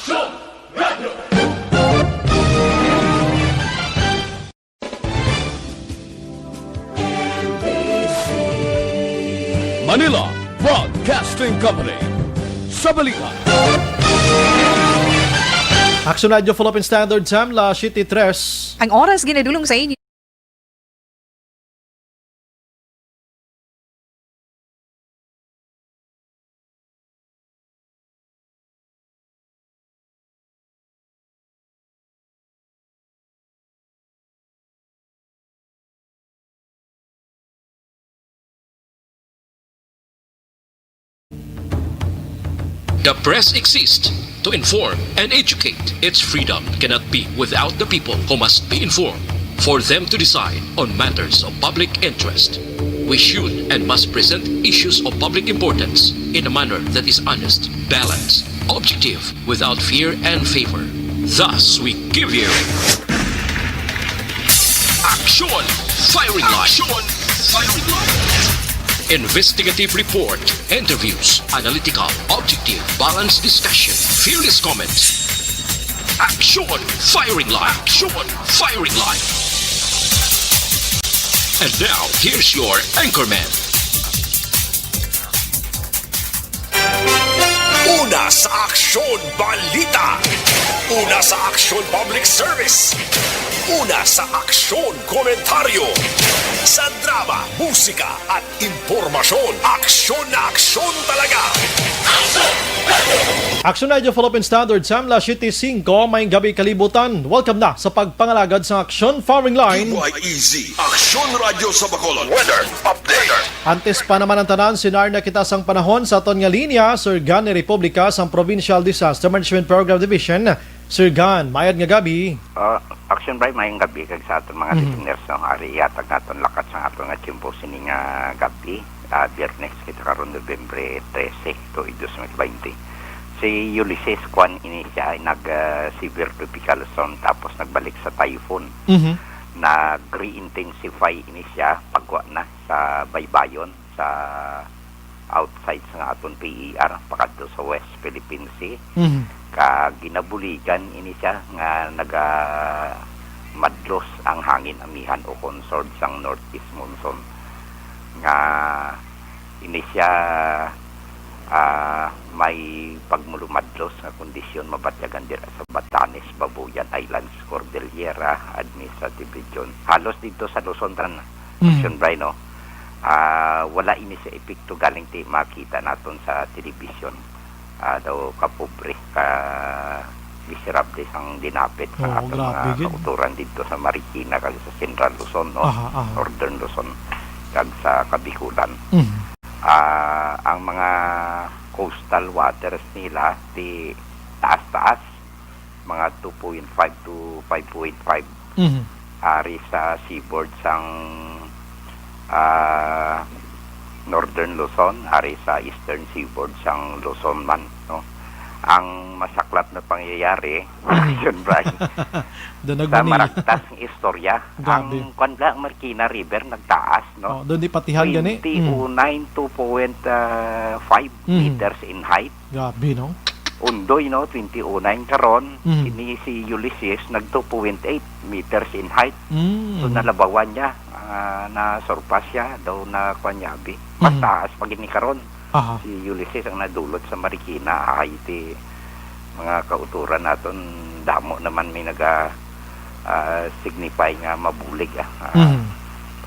Manila Broadcasting Company sa balita. Action Radio Philippine Standard Time, La City 3. Ang oras ginadulong sa inyo. The press exists to inform and educate. Its freedom cannot be without the people who must be informed for them to decide on matters of public interest. We should and must present issues of public importance in a manner that is honest, balanced, objective, without fear and favor. Thus, we give you Action Firing Line. Investigative report, interviews, analytical, objective, balanced discussion, fearless comments. Action Firing Line. And now, here's your anchorman. Una sa Aksyon Balita. Una sa Aksyon Public Service. Una sa Aksyon Komentaryo. Sa drama, musika at impormasyon. Aksyon na aksyon talaga. Action Radio Philippine Standard Time, La City 5, may gabi kalibutan. Welcome na sa pagpangalagad sa Action Firing Line. QYEZ, Aksyon Radio sa Bacolod. Weather Update. Antes pa naman ang tanan, sinar na kita sang panahon sa aton nga linya, Sir Gan ni Republika sang Provincial Disaster Management Program Division. Sir Gan, mayad nga gabi. Action Bright, mayang gabi kag sa aton mga listeners ng area tag naton lakat sa aton nga chimpo sini nga gabi. Biyernes kita karon Nobyembre 13 to 2020. Si Ulysses Kwan ini siya nag severe tropical storm tapos nagbalik sa typhoon. Nag-re-intensify ini siya pagwa na sa baybayon sa outside sa aton PER pakadto sa West Philippine Sea. Ginabuligan ini siya nga madlos ang hangin amihan o consort sang northeast monsoon nga ini siya may pagmulumadlos nga kondisyon mabatyagan dira sa Batanes, Babuyan Islands, Cordillera Administrative Region. Halos dito sa Luzon tan Action Bright, no? Wala ini sa epekto galing ti makita naton sa television. Daw kapobre ka miserable sang dinapit sa ating mga kauturan dito sa Marikina kag sa Central Luzon, no? Northern Luzon kag sa Kabikulan. Ang mga coastal waters nila ti taas-taas mga 2.5 to 5.5 ari sa seaboard sang Northern Luzon, ari sa Eastern Seaboard sang Luzon man, no? Ang masaklat na pangyayari, yun ba? Sa Maragtas ng istorya, ang Kwanla, Marikina River nagtaas, no? Doon di patihan gani. 2.5 meters in height. Gabi, no? Undoy, no? 2009 karon. Ini si Ulysses nag 2.8 meters in height. So nalabawan niya. Na surpass siya daw na kanyabi. Mas taas pag ini karon. Si Ulysses ang nadulot sa Marikina ay iti mga kauturan naton damo naman may naga signify nga mabulig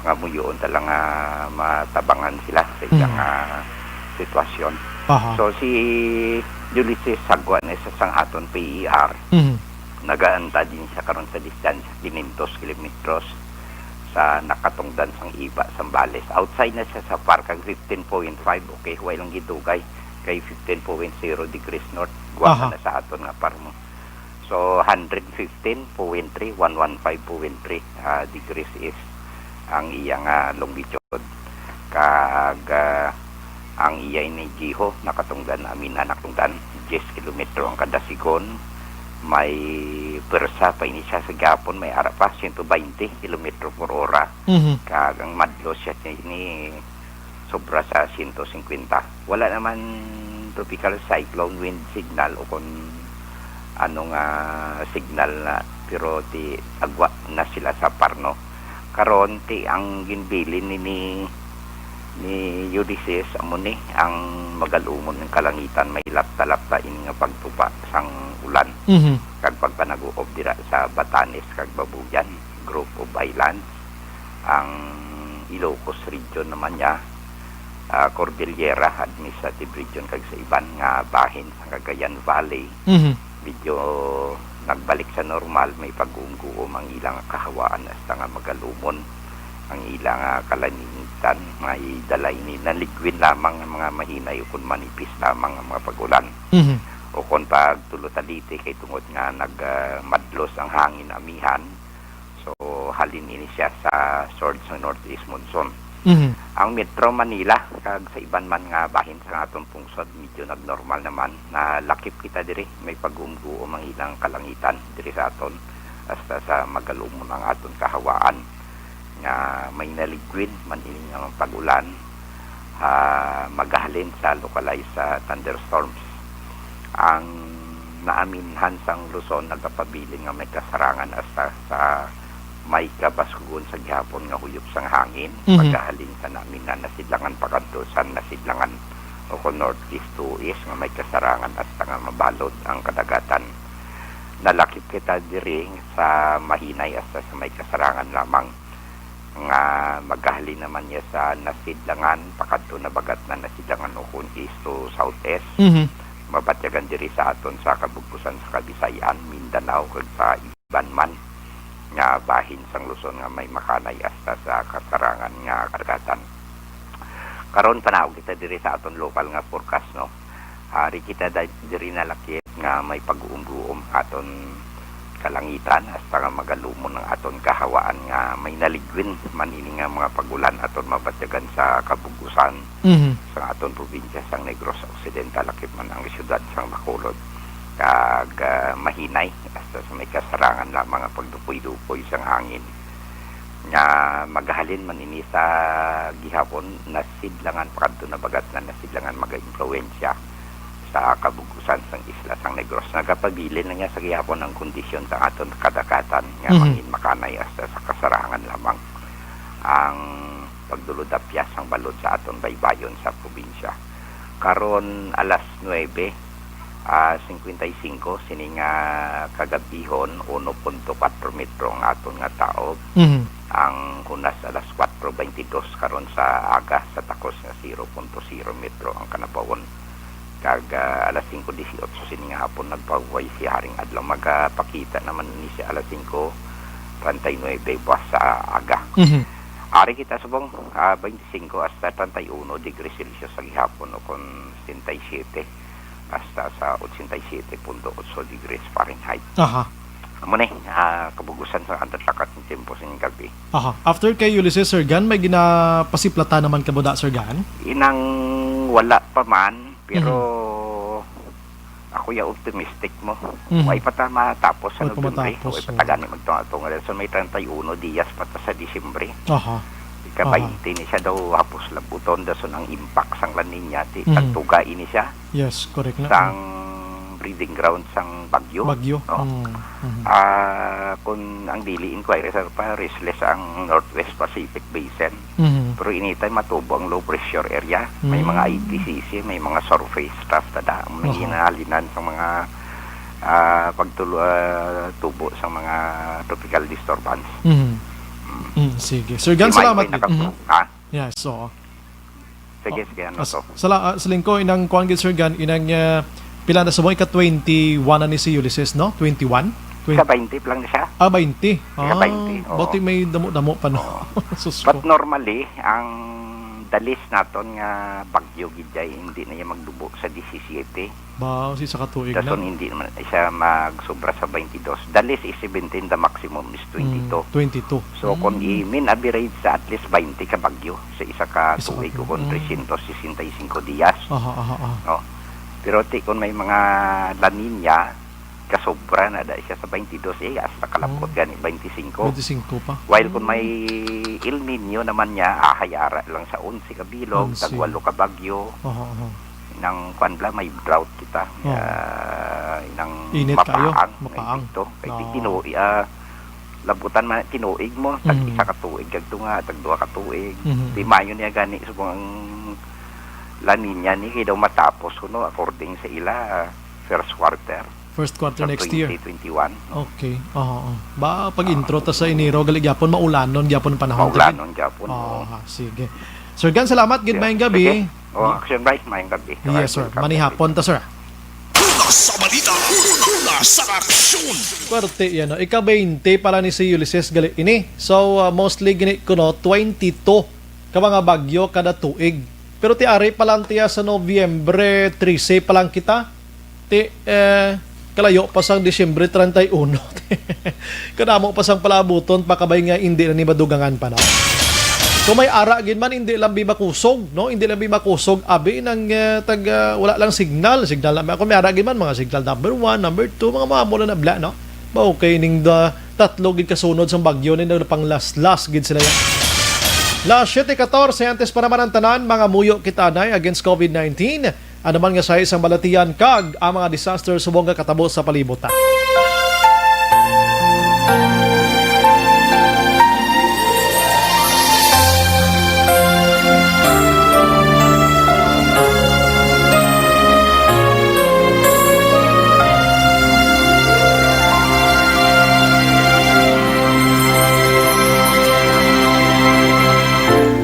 mga muyon talang matabangan sila sa isang sitwasyon. So si Ulysses sagwa na sa sang aton PER nagaanta din siya karon sa distansya 500 kilometros sa nakatungdan sang iba Sambales. Outside na siya sa parkag 15.5, okay, huwag lang gidugay kay 15.0 degrees north guwapa na sa aton nga parmo. So 115.3 115.3 degrees is ang iyang longitude kag ang iya ni Giho nakatungdan amin na nakatungdan 10 kilometro ang kada sigon. May persa pa ini siya sa gapon, may ara pa 120 km per hora. Kagang madlos siya ini sobra sa 150. Wala naman tropical cyclone wind signal o kon signal na pero ti agwa na sila sa Parno. Karon ti ang ginbilin ni Ulysses amo ni ang magalumon ng kalangitan may lapta-lapta ini nga pagtupa sang ulan. Kag pagpanaguob dira sa Batanes kag Babuyan, group of islands. Ang Ilocos region naman niya, Cordillera Administrative Region kag sa iban nga bahin sa Cagayan Valley. Medyo nagbalik sa normal, may pag-uungguom ang ilang kahawaan hasta nga magalumon ang ilang kalanitan may dalay ni naligwin lamang ang mga mahinay o kung manipis lamang ang mga pagulan. O kung pagtulutalite kay tungod nga nagmadlos ang hangin amihan, so halin ini siya sa source ng northeast monsoon. Ang Metro Manila kag sa iban man nga bahin sa atong pungsod medyo nagnormal naman na lakip kita diri may pag-umguom ang ilang kalangitan diri sa aton hasta sa magalumon ang aton kahawaan nga may naligwin man ini nga pag-ulan magahalin sa localized thunderstorms. Ang naaminhan sang Luzon nagapabilin nga may kasarangan hasta sa may kabaskugon sa gihapon nga huyop sang hangin pagkahalin sa namin na nasidlangan pakantusan nasidlangan o kung northeast to east nga may kasarangan hasta nga mabalod ang kadagatan. Nalakip kita diri sa mahinay hasta sa may kasarangan lamang nga magkahalin naman niya sa nasidlangan pakanto na bagat na nasidlangan o kung east to southeast. Mabatyagan diri sa aton sa kabugbusan sa Kabisayan, Mindanao kag sa iban man nga bahin sang Luzon nga may makanay hasta sa kasarangan nga karagatan. Karon panawag kita diri sa aton local nga forecast no. Hari kita diri nalakip nga may pag-uumbuom aton kalangitan hasta nga magalumon ng aton kahawaan nga may naligwin manini nga mga pagulan aton mabatyagan sa kabugusan sa aton probinsya sang Negros Occidental lakip man ang siyudad sang Bacolod. Kag mahinay hasta sa may kasarangan lamang ang pagdupoy-dupoy sang hangin nga maghalin man ini sa gihapon nasidlangan pakadto na bagat na nasidlangan maga-impluwensya sa kabugusan sang isla sang Negros. Nagapabilin na niya sa gihapon ang kondisyon sa aton kadagatan nga mangin makanay hasta sa kasarangan lamang ang pagdulod-apyas sang balod sa aton baybayon sa probinsya. Karon alas 9 55 sining kagabihon 1.4 metro ang aton nga taob. Ang hunas alas 4:22 karon sa aga sa takos nga 0.0 metro ang kanabawon. Kag alas 5:18 sining hapon nagpaway si Haring Adlaw magapakita naman ni si alas 5:39 buwas sa aga. Ari kita subong 25 hasta 31 degrees Celsius sa gihapon o kon 67 hasta sa 87.8 degrees Fahrenheit. Amo ni kabugusan sa antalakat ng tempo sa gabi. After kay Ulysses, Sir Gan, may ginapasiplata naman ka ba Sir Gan? Inang wala pa man pero ako ya optimistic mo. Way pa ta matapos sa Nobyembre. Way pa ta gani magtunga-tunga. So may 31 dias pa ta sa Disyembre. Ika-20 ni siya daw hapos labuton dason ang impact sang La Niña ti tagtuga ini siya. Yes, correct na. Sang breeding ground sang Bagyo. No? Kung ang daily inquiry sa restless ang Northwest Pacific Basin. Pero initay matubo ang low pressure area. May mga IPCC, may mga surface stuff tada. May hinahalinan sa mga pagtubo sa mga tropical disturbance. Sige. Sir Gan, salamat. Yes, so. Sige, ano to. Salingko, inang kuhan gid Sir Gan, inang pila na sa mo, ika-21 na ni si Ulysses, no? 21? Ika-20 lang na siya. 20. Ika-20, oo. Buti may damo-damo pa, no? But normally, ang dalis naton nga bagyo gidjay hindi na niya magdubo sa 17. Si sa katuig na. Dason hindi naman siya magsobra sa 22. Dalis is 17, the maximum is 22. 22. So kung i-mean average sa at least 20 ka bagyo sa isa ka tuig ko kung 365 dias. No? Pero kung may mga La Niña kasobra na da siya sa 22 hasta kalapot gani 25 pa. While kung may El Nino naman niya ahayara lang sa 11 ka bilog tag 8 ka bagyo Nang kwanbla may drought kita. Nang Init kayo, mapaang. mapaang. Ito. Oo. Labutan man tinuig mo, tag Mhm. isa ka tuig kag tunga, tag duha ka tuig. Mhm. Di mayo niya gani subong ang La Nina ni kay daw matapos kuno according sa ila first quarter First quarter sa next year. 2021. Okay. Oo. Ba pag intro ta sa Enero gali gyapon maulanon gyapon panahon. Maulanon gyapon. Sige. Sir Gan, salamat. Good morning gabi. Action right, mayang gabi. Yes, sir. Manihapon ta, sir. Una sa balita, una sa aksyon. Kwarte yan. Ika-20 pala ni si Ulysses gali ini. So, mostly gini ko 22 ka mga bagyo kada tuig. Pero ti ari pa lang tiya sa Nobyembre 13 pa lang kita. Ti kalayo pa sang Disyembre 31. Kanamo pa sang palabuton pakabay nga hindi na ni madugangan pa na. Kung may ara gid man hindi lang bimakusog, no? Hindi lang bimakusog abi nang wala lang signal lang. Kung may ara gid man mga signal number 1, number 2, mga mamo na bla, no? Ba okay ning tatlo gid kasunod sa bagyo ni pang last gid sila yan. Last 7-14 antes para man ang tanan mga muyo kita nay against COVID-19. Ano man nga sa isang balatian kag ang mga disaster subong nga katabo sa palibutan.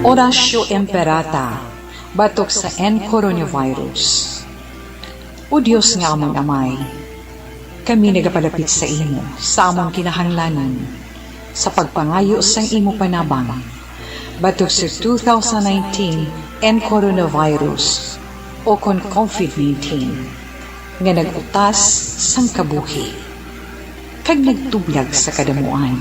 Orasyo Emperata, batok sa coronavirus. O Diyos nga among amay, kami nagapalapit sa imo, sa among kinahanglanan, sa pagpangayo sang imo panabang, batok sa 2019 coronavirus o kon COVID-19, nga nagutas sang kabuhi, kag nagtublag sa kadamuan.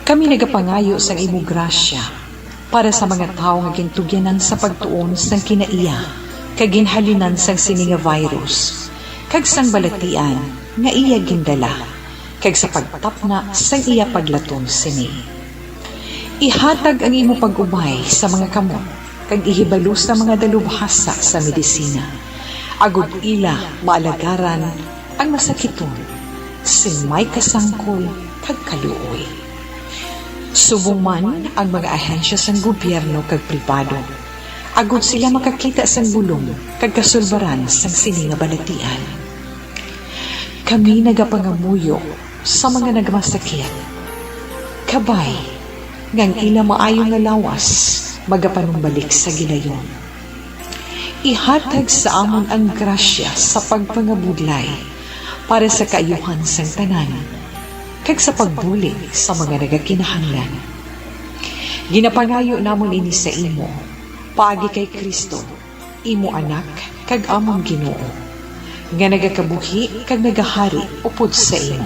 Kami nagapangayo sang imo grasya, para sa mga tao nga gintugyanan sa pagtuon sang kinaiya kag ginhalinan sang sini nga virus kag sang balatian nga iya gindala kag sa pagtapna sang iya paglatom sini. Ihatag ang imo pag-ubay sa mga kamot kag ihibalo sa mga dalubhasa sa medisina agud ila maalagaran ang masakiton sin may kasangkol kag kaluoy. Subong man ang mga ahensya sa gobyerno kag pribado. Agud sila makakita sa bulong kag kasulbaran sa sini nga balatian. Kami nagapangamuyo sa mga nagmasakit. Kabay, ngang ila maayo nga lawas, magapanumbalik sa gilayon. Ihatag sa amon ang grasya sa pagpangabudlay para sa kaayuhan sang tanan kag sa pagbulig sa mga nagakinahanglan. Ginapangayo namon ini sa imo, paagi kay Kristo, imo anak kag among Ginoo, nga nagakabuhi kag nagahari upod sa imo,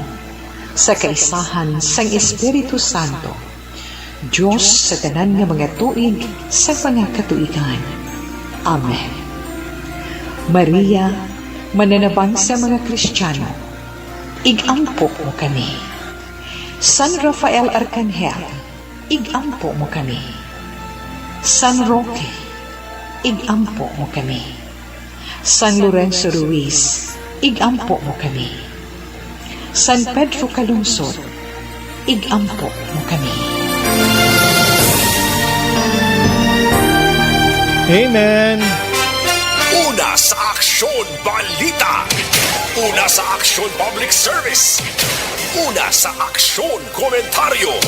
sa kaisahan sang Espiritu Santo, Diyos sa tanan nga mga tuig sa mga katuigan. Amen. Maria, mananabang sa mga Kristiyano, igampo mo kami. San Rafael Arcangel, igampo mo kami. San Roque, igampo mo kami. San Lorenzo Ruiz, igampo mo kami. San Pedro Calungsod, igampo mo kami. Amen. Una sa aksyon balita. Una sa aksyon public service. Una sa aksyon komentaryo.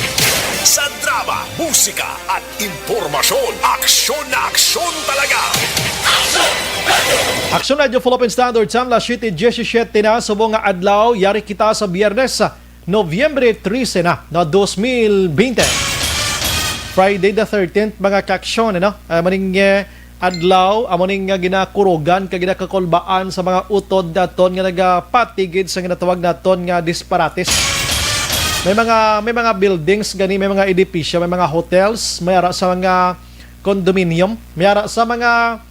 Sa drama, musika at impormasyon. Aksyon na aksyon talaga. Aksyon Radio Philippine Standard Time, la 7:17 na subong nga adlaw, yari kita sa Biyernes, Nobyembre 13 na 2020. Friday the 13th, mga kaksyon, maning adlaw, amoning nga ginakurugan, kag ginakakolbaan sa mga utod naton nga nagapatigid sa ginatawag naton nga disparates. May mga buildings gani, may mga edipisyo, may mga hotels, may ara sa mga condominium, may ara sa mga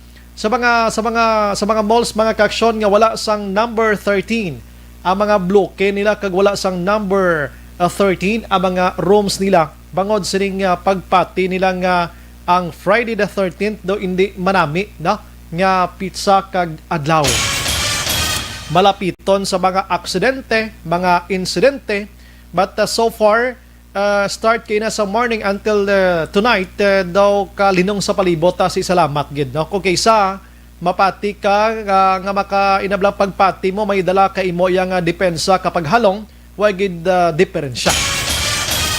malls, mga kaksyon nga wala sang number 13 ang mga bloke nila, kag wala sang number 13 ang mga rooms nila bangod sining pagpati nila nga ang Friday the 13th do hindi manami, no? nga pizza kag adlaw. Malapiton sa mga aksidente, mga insidente, but so far start kay na sa morning until tonight daw kalinong sa palibot si salamat gid no. Kung kaysa mapati ka nga makainablang pagpati mo may dala ka imo yang depensa kapag halong wa gid diferensya.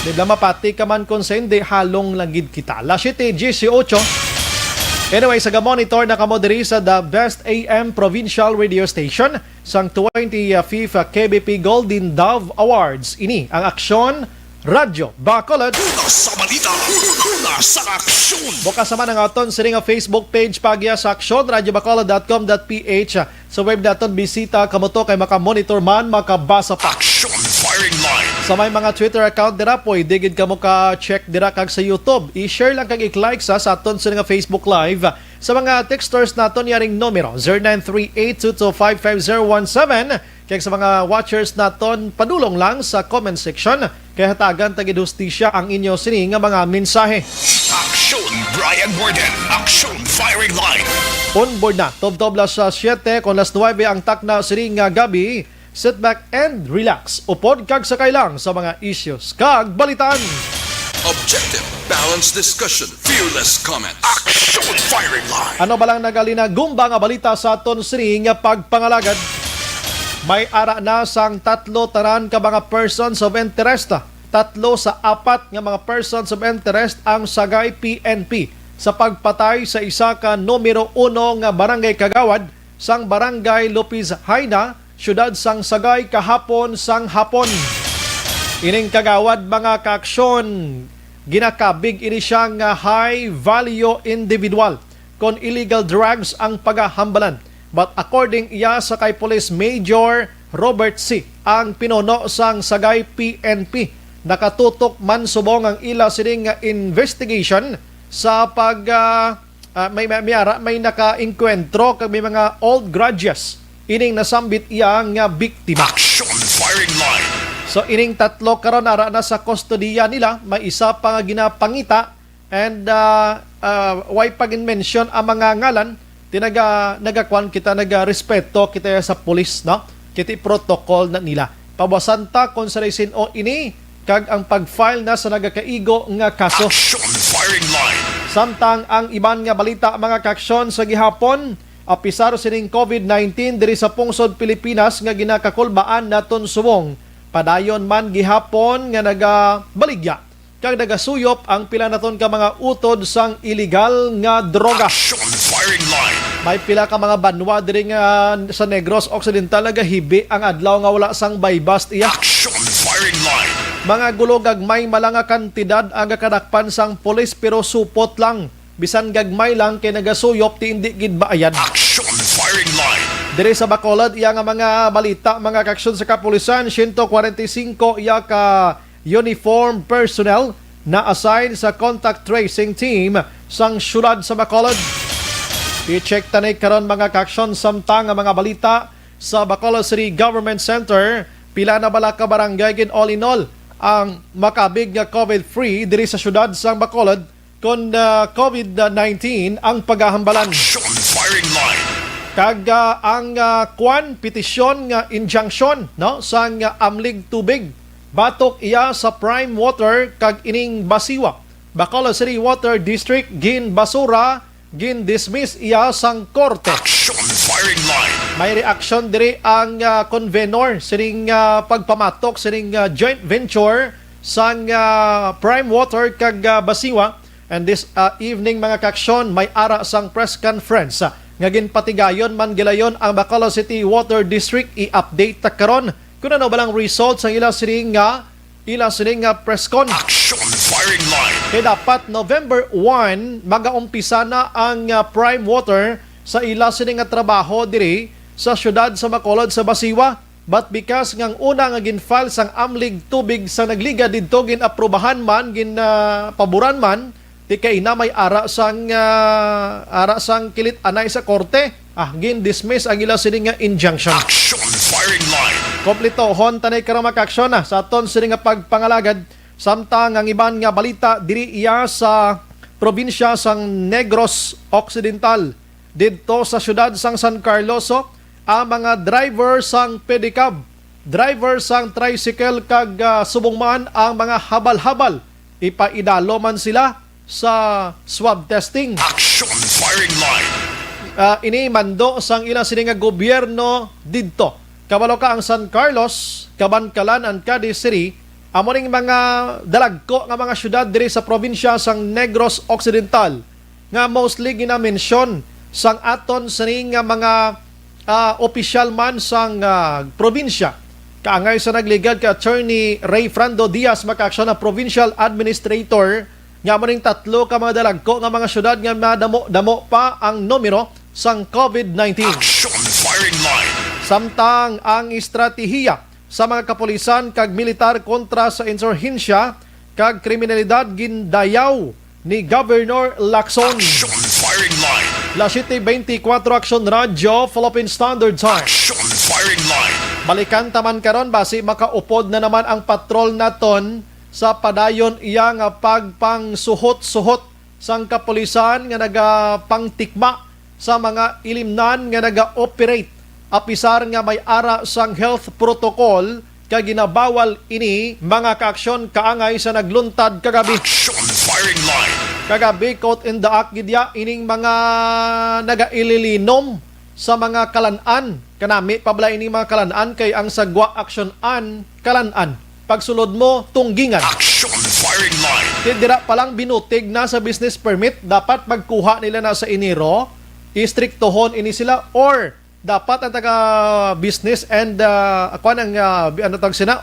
Di ba mapati ka man kung sa hindi halong lang gid kita. Alas 7:18. Anyway, sa monitor nakamoderi sa The Best AM Provincial Radio Station sang 25th KBP Golden Dove Awards. Ini ang Aksyon Radyo Bacolod. Sa balita, sa aksyon. Bukas naman ang aton sa ring Facebook page pagya sa Aksyon radyobacolod.com.ph. Sa web naton bisita kamoto kay makamonitor man makabasa pa. Action firing line. Sa may mga Twitter account dira pwede gid kamo ka check dira kag sa YouTube. I-share lang kag i-like sa aton sa nga Facebook Live. Sa mga texters naton yaring numero 0938-2255017. Kaya sa mga watchers naton padulong lang sa comment section kay hatagan tagid hustisya ang inyo sini nga mga mensahe. Action Brian Borden. Action firing line. On board na. Tob-tob las 7 kon las 9 ang takna sini nga gabi. Sit back and relax. Upod kag sakay lang sa mga issues kag balitaan. Objective, balanced discussion, fearless comments. Action firing line. Ano ba lang nagalina-gumba nga balita sa aton sini nga pagpangalagad? May ara na sang 3 taran ka mga persons of interest. 3 sa 4 nga mga persons of interest ang sagay PNP sa pagpatay sa isa ka numero 1 nga barangay kagawad sang barangay Lopez Haina, syudad sang Sagay kahapon sang hapon. Ining kagawad mga kaaksyon, ginakabig ini siya nga high value individual kon illegal drugs ang pagahambalan. But according iya sa kay Police Major Robert C., ang pinuno sang Sagay PNP, nakatutok man subong ang ila sining investigation sa pag may naka-enkwentro kag may mga old grudges ining nasambit iya nga biktima. Action firing line. So ining 3 karon ara na sa kustodiya nila, may isa pa nga ginapangita and why pag-mention ang mga ngalan nagakwan kita nagarespeto kita sa pulis no kiti protocol na nila pabasanta kung sa reason o ini kag ang pag-file na sa nagakaigo nga kaso. Action firing line. Samtang ang iban nga balita mga kaaksyon sa gihapon, apisar sining COVID-19 diri sa pungsod Pilipinas nga ginakakulbaan naton subong. Padayon man gihapon nga nagabaligya kag nagasuyop ang pila naton ka mga utod sang illegal nga droga. Action firing line. May pila ka mga banwa diri nga sa Negros Occidental nagahibi ang adlaw nga wala sang baybast iya. Action firing line. Mga gulogag may malanga kantidad ang kadakpan sang pulis pero supot lang. Bisan gagmay lang kay nagasuyop ti indi gid baayan. Action firing line. Diri sa Bacolod iya nga mga balita mga kaaksyon sa kapulisan 145 iya ka uniform personnel na assign sa contact tracing team sang syudad sa Bacolod. I-check tanay karon mga kaaksyon samtang nga mga balita sa Bacolod City Government Center, pila na bala ka barangay gin all in all ang makabig nga COVID-free diri sa syudad sang Bacolod kon COVID-19 ang paghahambalan. Action firing line. Kag ang petisyon nga injunction no sang amlig tubig batok iya sa prime water kag ining basiwa. Bacolod City Water District gin basura gin dismiss iya sang korte. Action firing line. May reaction diri ang convenor sining pagpamatok sining joint venture sang prime water kag basiwa. And this evening mga kaaksyon may ara sang press conference nga ginpatigayon man gilayon ang Bacolod City Water District i-update ta karon kung ano balang results ang ila sining press con. Action firing line. Kaya dapat November 1 magaumpisa na ang prime water sa ila sining trabaho diri sa syudad sa Bacolod sa Basiwa. But because ngang una nga ginfile sang amlig tubig sa nagliga didto ginaprobahan man paboran man di kay na may ara sang kilit anay sa korte gin dismiss ang ila sining injunction. Action firing line. Kompletohon tanay karon makaaksyon na sa aton sining pagpangalagad samtang ang iban nga balita diri iya sa probinsya sang Negros Occidental. dito sa syudad sang San Carlos ang mga driver sang pedicab, driver sang tricycle kag subong man ang mga habal-habal. Ipaidalo man sila sa swab testing. Action firing line. Ini mando sang ilang sininga gobyerno didto. Kabalo ka ang San Carlos, Kabankalan and Cadiz City, amo ning mga dalagko nga mga syudad diri sa probinsya sang Negros Occidental nga mostly ginamensyon sang aton sining nga mga opisyal man sang probinsya. Kaangay sa nagligad ka Attorney Ray Frando Diaz makaaksyon na Provincial Administrator nga mo ning tatlo ka mga dalagko nga mga syudad nga madamo pa ang numero sang COVID-19. Action firing line. Samtang ang estratehiya sa mga kapulisan kag militar kontra sa insurhensya kag kriminalidad gindayaw ni Governor Lacson. Action firing line. La 7:24 Action Radio, Philippine Standard Time. Action firing line. Balikan taman karon basi makaupod na naman ang patrol naton sa padayon iya nga pagpangsuhot-suhot sang kapulisan nga nagapangtikma sa mga ilimnan nga naga-operate apisar nga may ara sang health protocol kag ginabawal ini mga kaaksyon kaangay sa nagluntad kagabi. Action firing line. Kagabi caught in the act gidya ining mga nagaililinom sa mga kalan-an. Kanami pabla ining mga kalan-an kay ang sagwa action-an kalan-an. Pagsulod mo tunggingan. Action firing line. Dira pa lang binutig na sa business permit, dapat magkuha nila na sa iniro, istriktohon ini sila or dapat ang taga business and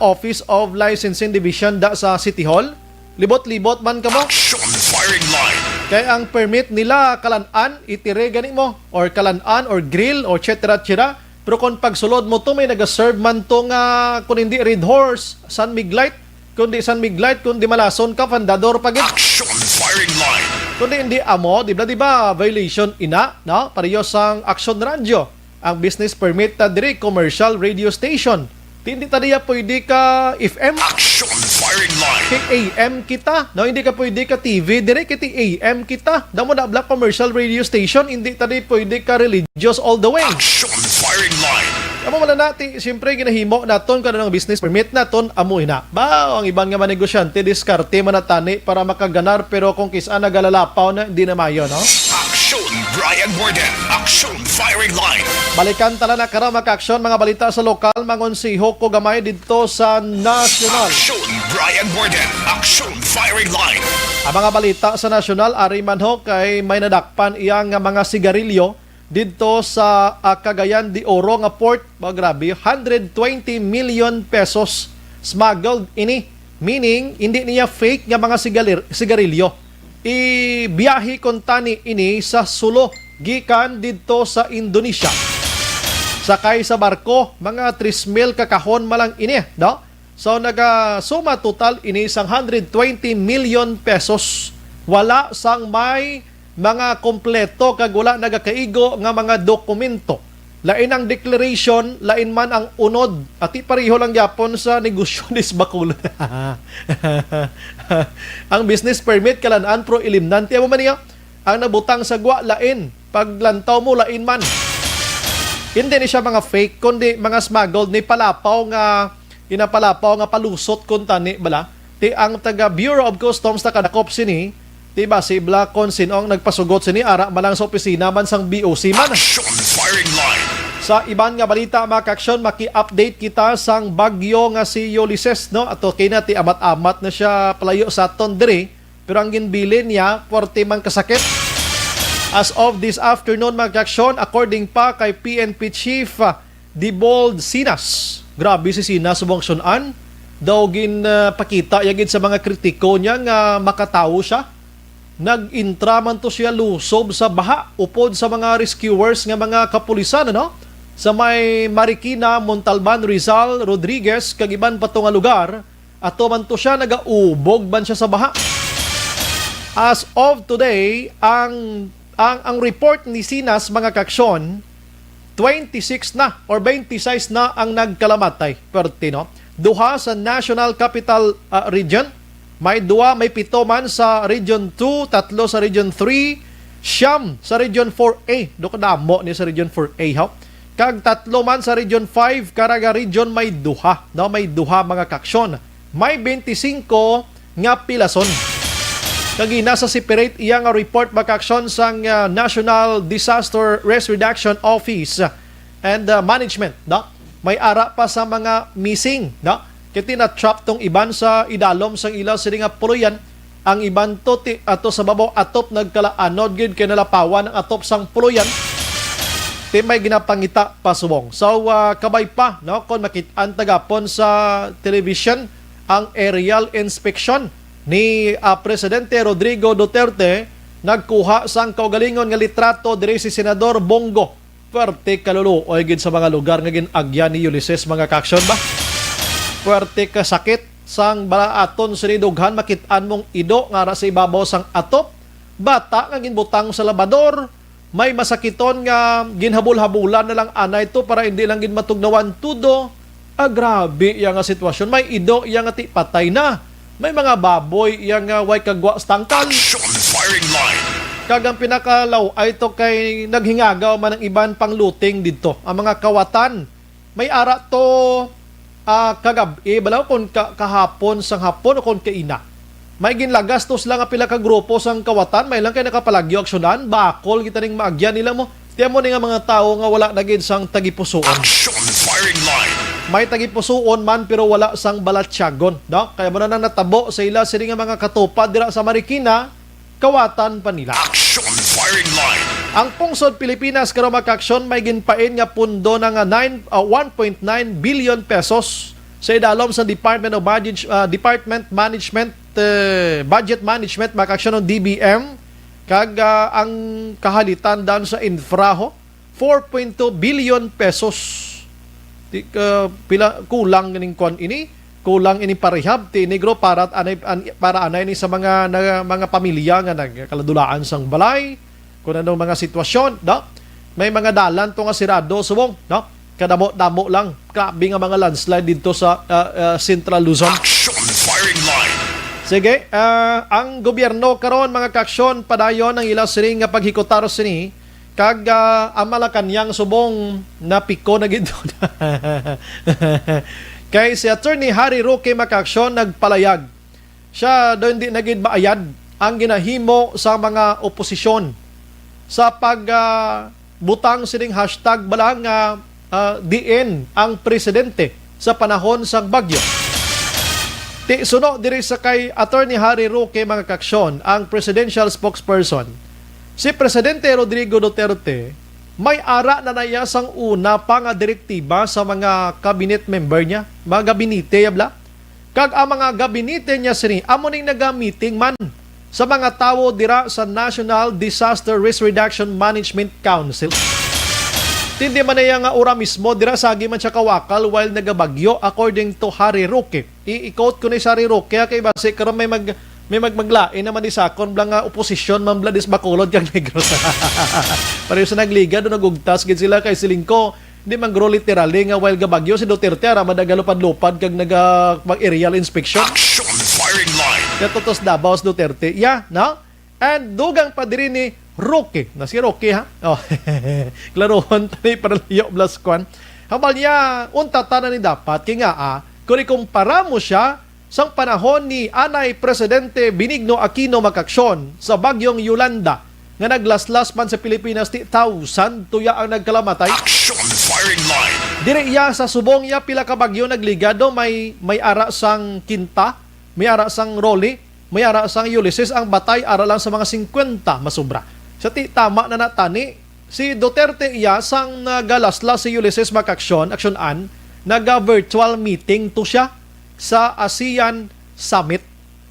Office of Licensing Division da sa City Hall. Libot-libot man ka mo. Action firing line. Kaya ang permit nila kalan-an, itire gani mo, or kalan-an, or grill, or etc. Pero kung pagsulod mo to, may nag-serve man to nga, kung hindi Red Horse, San Miglite, kundi San Miglite, kundi Malason ka, Fandador pagit. Action firing line. Kundi hindi amo, di ba violation ina, no? Parehas ang Action Radio. Ang business permit ta diri commercial radio station. Hindi tadiya pwede ka FM. Action firing line. Kay AM kita, no? Hindi ka pwede ka TV, dire kiti AM kita. Damo na black commercial radio station, hindi tadi pwede ka religious all the way. Action firing line. Amo man natin, siyempre ginahimo naton kada ng business permit naton amo ina. Ba ang ibang nga negosyante diskarte man natani para makaganar pero kung kisa nagalalapaw na hindi na mayo, no? Action Brian Borden. Action firing line. Balikan tala na kara maka-aksyon mga balita sa lokal mangonsiho ko gamay dito sa national. Action Brian Borden. Action firing line. Ang mga balita sa national ari man ho kay may nadakpan iyang mga sigarilyo dito sa Cagayan de Oro nga port. Grabe, 120 million pesos smuggled ini. Meaning, hindi niya fake nga mga sigarilyo. Ibiyahe kontani ini sa Sulo, gikan dito sa Indonesia. Sakay sa barko, mga 3,000 kakahon malang ini, no? So nagasuma total ini sang 120 million pesos. Wala sang may mga kompleto kag wala nagakaigo nga mga dokumento. Lain ang declaration, lain man ang unod. Ati pareho lang yapon sa negosyo ni Bakul. Ang business permit kalan-an pro ilimnan. Tiyan mo man niya, ang nabutang sa gwa lain. Paglantaw mo lain man. Hindi ni siya mga fake, kundi mga smuggled ni palapaw nga inapalapaw nga palusot kun tani bala. Ti ang taga Bureau of Customs ta kadakop sini, ti ba si Blacon sinong nagpasugot sini ara malang sa opisina man sang BOC man. Action firing line. Sa iban nga balita mga kaksyon, maki-update kita sang bagyo nga si Ulysses, no? Ato kay na ti amat-amat na siya palayo sa aton diri, pero ang ginbilin niya 40 man kasakit. As of this afternoon mga kaksyon, according pa kay PNP Chief Dibold Sinas, grabe si Sinas subong sunan, daw pakita yagid sa mga kritiko niya nga makatawo siya. Nag-intra man to siya lusob sa baha upod sa mga rescuers nga mga kapulisan, ano? Sa may Marikina, Montalban, Rizal, Rodriguez, kagiban pa to nga lugar, ato man to siya nagaubog ban siya sa baha. As of today, ang report ni Sinas mga kaksyon, 26 na or 26 na ang nagkalamatay. Perti, no? Duha sa National Capital Region, may 2, may 7 man sa Region 2, 3 sa Region 3, Siyam sa Region 4A, do kadamo ni sa Region 4A ha. Kag 3 man sa Region 5, karaga region may duha, no, may duha mga kaksyon. May 25 nga pilason. Kag nasa separate iya nga report mga kaksyon sang National Disaster Risk Reduction Office and Management, no. May ara pa sa mga missing, no. Kiti na trap tong iban sa idalom sang ila sila nga puluyan. Ang iban to ato sa babaw atop nagkalaanod gid kay nalapawan ang atop sang puluyan. Ti may ginapangita pa subong. So kabay pa, no, kon makit-an tagapon sa television ang aerial inspection ni Presidente Rodrigo Duterte nagkuha sang kaugalingon nga litrato diri si Senador Bongo. Puwerte kalulu o gid sa mga lugar nga ginagyan ni Ulysses mga kaksyon ba? Puwerte ka sakit sang balaaton sinidughan makit-an mong ido nga ra sa ibabaw sang atop, bata nga ginbutang sa labador, may masakiton nga ginhabol-habulan na lang anay to para hindi lang ginmatugnawan tudo. Grabe yang nga sitwasyon. May ido yang nga ti patay na. May mga baboy yang nga way kagwa sa tangkal. Action firing line. Kagang pinakalaw ay to kay naghingagaw man ang iban pangluting dito. Ang mga kawatan, may ara to kagabi, balaw kon kahapon sang hapon o kon kaina. May ginlagastos lang ang pila ka grupo sang kawatan, may lang kay nakapalagyo aksyonan, bakol kita ning maagyan nila mo. Tiyan mo ni nga mga tao nga wala na gid sang tagipusoon. Action firing line. May tagipusoon man pero wala sang balatsyagon, no? Kaya mo na nang natabo sa ila sila nga mga katupad dira sa Marikina, kawatan pa nila. Action firing line. Ang pungsod Pilipinas karon makaksyon may ginpain nga pundo na nga 1.9 billion pesos sa idalom sa Department of Department Management Budget Management makaksyon ng DBM kag ang kahalitan dan sa infraho 4.2 billion pesos. Pila kulang ning kon ini, kulang ini parehab ti negro para anay ni sa mga pamilya nga nagkaladulaan sang balay. Kung anong mga sitwasyon, no? May mga dalan to nga sirado subong, no? Kadamo-damo lang. Grabe nga mga landslide dito sa Central Luzon. Action firing line. Sige, ang gobyerno karon mga kaksyon padayon ang ila siring nga paghikutar sini kag ang Malacanang subong napiko na gid. Kay si Attorney Harry Roque makaksyon nagpalayag. Siya do hindi na gid maayad ang ginahimo sa mga oposisyon sa pagbutang sining hashtag balang DN ang presidente sa panahon sang bagyo. Ti suno diri sa kay Attorney Harry Roque mga kaksyon, ang presidential spokesperson, si Presidente Rodrigo Duterte may ara na naya sang una pa nga direktiba sa mga cabinet member niya, mga gabinete yabla. Kag ang mga gabinete niya sini amo ning naga-meeting man sa mga tao dira sa National Disaster Risk Reduction Management Council. Tindi man na nga ura mismo dira sagi man siya kawakal while nagabagyo according to Harry Roque. I-quote ko ni Harry Roque kay base karon may maglain naman ni sakon blang nga oposisyon man bladis bakulod kag negros. Pareho sa nagliga do nagugtas gid sila kay silingko. Di man gro literally nga while gabagyo si Duterte ara madagalupad-lupad kag mag-aerial inspection. Action firing line. Katotos Davao Duterte. Yeah, no? And dugang pa diri ni Roque. Na si Roque ha? Oh. Klarohon tani para liyo blaskwan. Habal niya unta tanan ni dapat kay nga kung ikumpara mo siya sang panahon ni Anay Presidente Benigno Aquino makaksyon sa bagyong Yolanda nga naglaslas man sa Pilipinas ti 1,000 tuya ang nagkalamatay. Action firing line. Dire iya sa subong ya pila ka bagyo nagligado may ara sang Kinta, may ara sang Rolly, may ara sang Ulysses, ang batay ara lang sa mga 50 masubra. Sa ti tama na natani si Duterte iya sang nagalaslas si Ulysses makaksyon aksyonan naga-virtual meeting to siya sa ASEAN Summit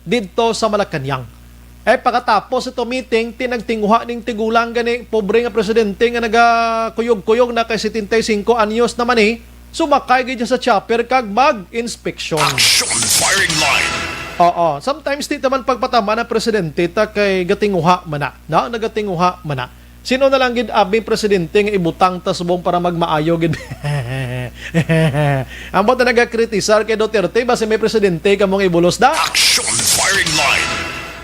dito sa Malacanang. Pagkatapos ito meeting, tinagtinguha ning tigulang gani pobre nga presidente nga nagakuyog-kuyog na kay 75 anyos naman sumakay gid sa chopper kag mag-inspection. Action firing line. Oo, sometimes di taman pagpatama na presidente ta kay gatinguha man na, nagatinguha man na. Sino na lang gid abing presidente nga ibutang ta subong para magmaayo gid. Ang bota nagakritisar kay Duterte base may presidente kamong ibulos da. Action firing line.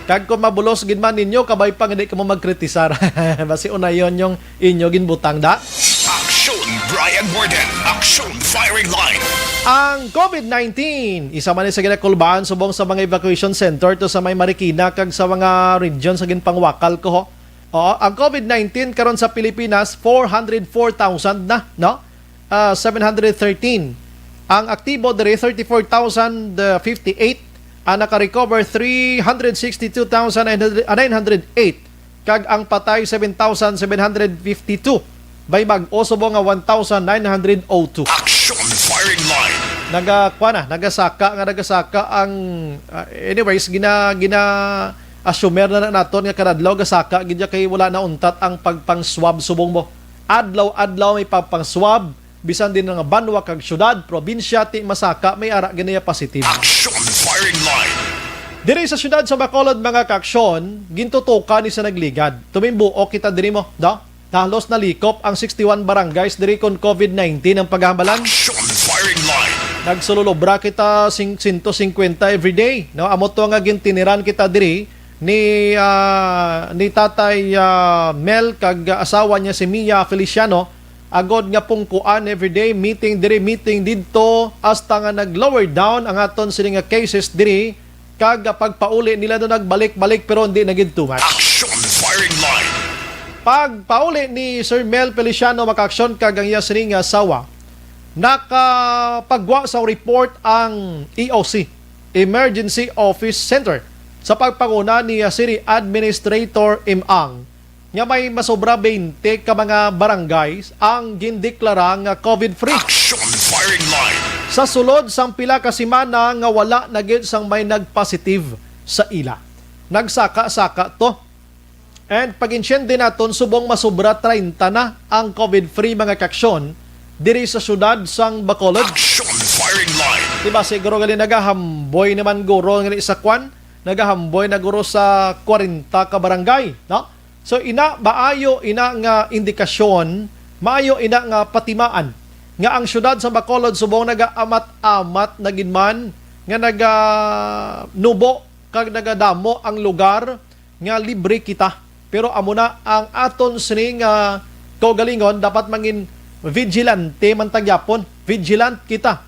Kag kung mabulos gid man ninyo, kabay pa hindi ka mo magkritisar. Basi una yon yung inyo ginbutang da. Aksyon Brian Borden. Aksyon Firing Line. Ang COVID-19, isa man sa ginakulbaan subong sa mga evacuation center to sa may Marikina kag sa mga region sa ginpangwakal ko ho. Oo, ang COVID-19 karon sa Pilipinas 404,000 na, no? 713. Ang aktibo diri 34,058. Ang naka-recover 362,908. Kag ang patay 7,752. Bay mag-o subong nga 1,902. Aksyon Firing Line. Nagasaka ang anyways gina assumer na naton nga kadadlaw gasaka gid kay wala na untat ang pagpang-swab subong mo. Adlaw may pagpang-swab bisan din nga banwa kag syudad, probinsya ti masaka may ara ginaya positive. Aksyon Firing Line. Diri sa syudad sa Bacolod mga kaaksyon, gintutukan ni sa nagligad. Tumimbuo kita diri mo, da? Halos nalikop ang 61 barangays diri kon COVID-19 ang paghambalan. Aksyon Firing Line. Nagsululobra kita 150 everyday, no? Amo to nga gintiniran kita diri ni Tatay Mel kag asawa niya si Mia Feliciano. Agod nga pungkuan everyday meeting didto hasta nga nag-lower down ang aton sila nga cases diri kag pagpauli nila do nagbalik-balik pero hindi na gid too much. Aksyon Firing Line. Pagpauli ni Sir Mel Feliciano makaaksyon kag ang iya sila nga asawa, nakapagwa sa report ang EOC, Emergency Office Center, sa pagpanguna ni City Administrator Imang nga may masobra 20 ka mga barangays ang gindeklara nga COVID-free. Aksyon Firing Line. Sa sulod sang pila ka semana nga wala na gid sang may nagpositive sa ila. Nagsaka-saka to. And pag-insyende naton subong masobra 30 na ang COVID-free mga kaksyon diri sa syudad sang Bacolod. Aksyon Firing Line. Diba siguro gali nagahamboy naman guro nga sa kwan, nagahamboy na guro sa 40 ka barangay, no? So maayo nga indikasyon, maayo nga patimaan nga ang syudad sa Bacolod subong nagaamat-amat na ginman nga nubo kag nagadamo ang lugar nga libre kita. Pero amo na ang aton sining kaugalingon dapat mangin vigilante man tagyapon. Vigilant kita.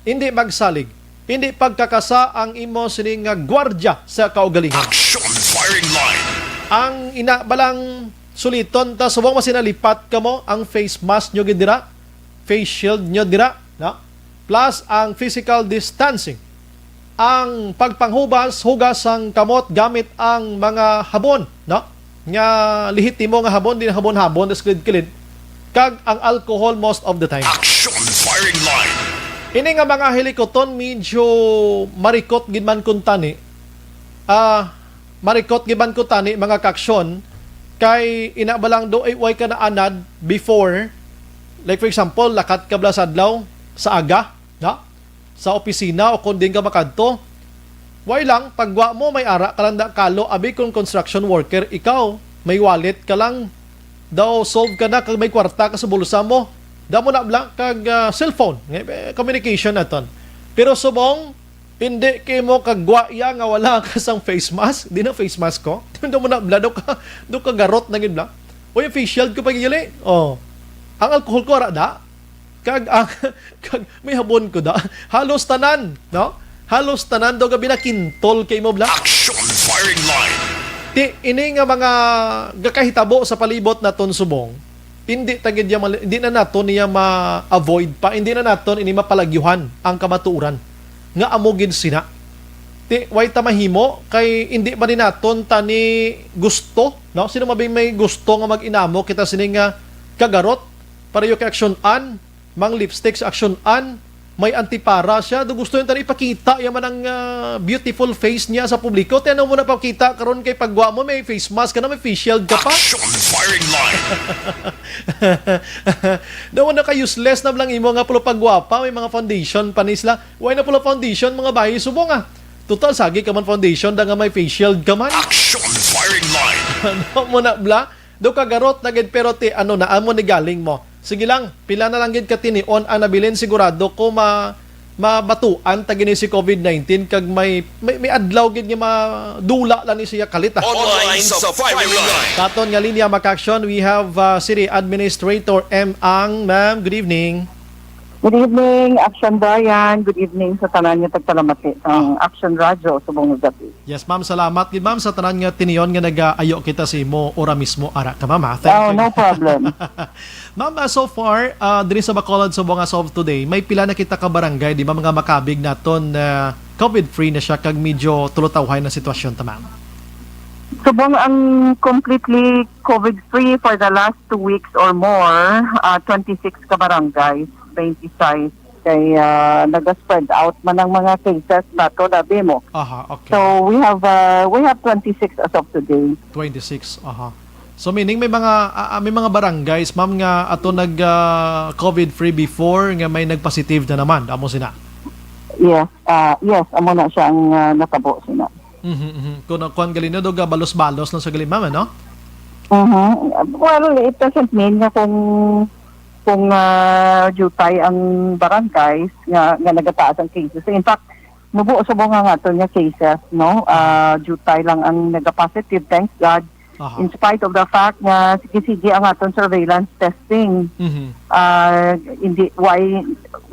Hindi magsalig. Hindi pagkakasa ang imo sining gwardiya sa kaugalingon. Aksyon Firing Line. Ang balang suliton ta subong masinalipat kamo ang face mask nyo gidira, face shield nyo dira, no? Plus ang physical distancing. Ang pagpanghugas ang kamot gamit ang mga habon, no? Nga lihitimo nga habon, din habon-habon des kilid-kilid. Kag ang alcohol most of the time. Aksyon Firing Line. Ini nga mga helikoton medyo marikot gid man kun tani. Marikot giban ko tani mga kaksyon kay inabalang do ay way ka na anad before, like for example lakat ka bla sa adlaw sa aga, na sa opisina o kung din ka makadto, way lang pagwa mo may ara ka lang da kalo abi kung construction worker ikaw may wallet ka lang daw solve ka na kag may kwarta ka sa bulsa mo da mo na bla kag cellphone communication naton. Pero subong hindi kay mo kagwa ya nga wala ka sang face mask. Di na face mask ko. Hindi mo na bla do ka garot na gid bla. O yung face shield ko pagigili. Oh. Ang alcohol ko ara da. Kag may habon ko da. Halos tanan, no? Halos tanan do gabi na kintol kay mo bla. Aksyon Firing Line. Ini nga mga gakahitabo sa palibot naton subong. Hindi na naton niya ma-avoid pa. Hindi na naton ini mapalagyuhan ang kamatuoran nga amogid sina. Way tamahimo kay hindi ba ni naton tani gusto, no? Sino mabing may gusto nga mag-inamo kita sining nga kagarot para yung action-an, mang lipstick sa action-an, may antipara siya, do gusto yung tani ipakita yaman ang beautiful face niya sa publiko. Tiyan mo na pakita karon kay pagwa mo may face mask ka na, may face shield ka pa. Action Firing Line. Daw na ka useless na lang imo nga pulo pagwapa, may mga foundation panisla. Why na pulo foundation mga bayi subong ah. Total sagi ka man foundation da nga may face shield ka man. Action Firing Line. Ano mo na bla? Do ka garot na gid pero amo ni galing mo. Sige lang, pila na lang gid ka tinion ang nabilin sigurado ko mabatuan ta gini si COVID-19 kag may adlaw gid nga madula lang ni siya kalita. Online sa firing line. Katon nga linya maka-action, we have City Administrator M. Ang. Ma'am, good evening. Good evening, Action Brian. Good evening sa tanan nga tagsalamati ang Action Radio subong gabi. Yes, ma'am, salamat gid ma'am sa tanan nga tiniyon nga nag-ayo kita si mo ora mismo ara ka ma'am. Thank you. No problem. Ma'am, so far diri sa Bacolod Subong as of today, may pila na kita ka barangay, di ba mga makabig naton na COVID-free na siya kag medyo tulotawhay na sitwasyon ta ma'am. Subong ang completely COVID-free for the last 2 weeks or more, 26 ka barangays, 26 kay nag-spread out man ang mga cases nato labi mo. Aha, okay. So we have 26 as of today. 26, aha. So meaning may mga barangays ma'am nga ato nag COVID free before nga may nagpositive na naman amo sina. Yes, amo na siya ang natabo sina. Kuan galino do ga balos-balos lang sa galing ma'am no? Well, it doesn't mean na kung jutay ang barangays nga nagataas ang cases. In fact, mubuo sa mga nga ito nga cases, no? Jutay lang ang nag-positive, thanks God. In spite of the fact nga sige ang aton surveillance testing.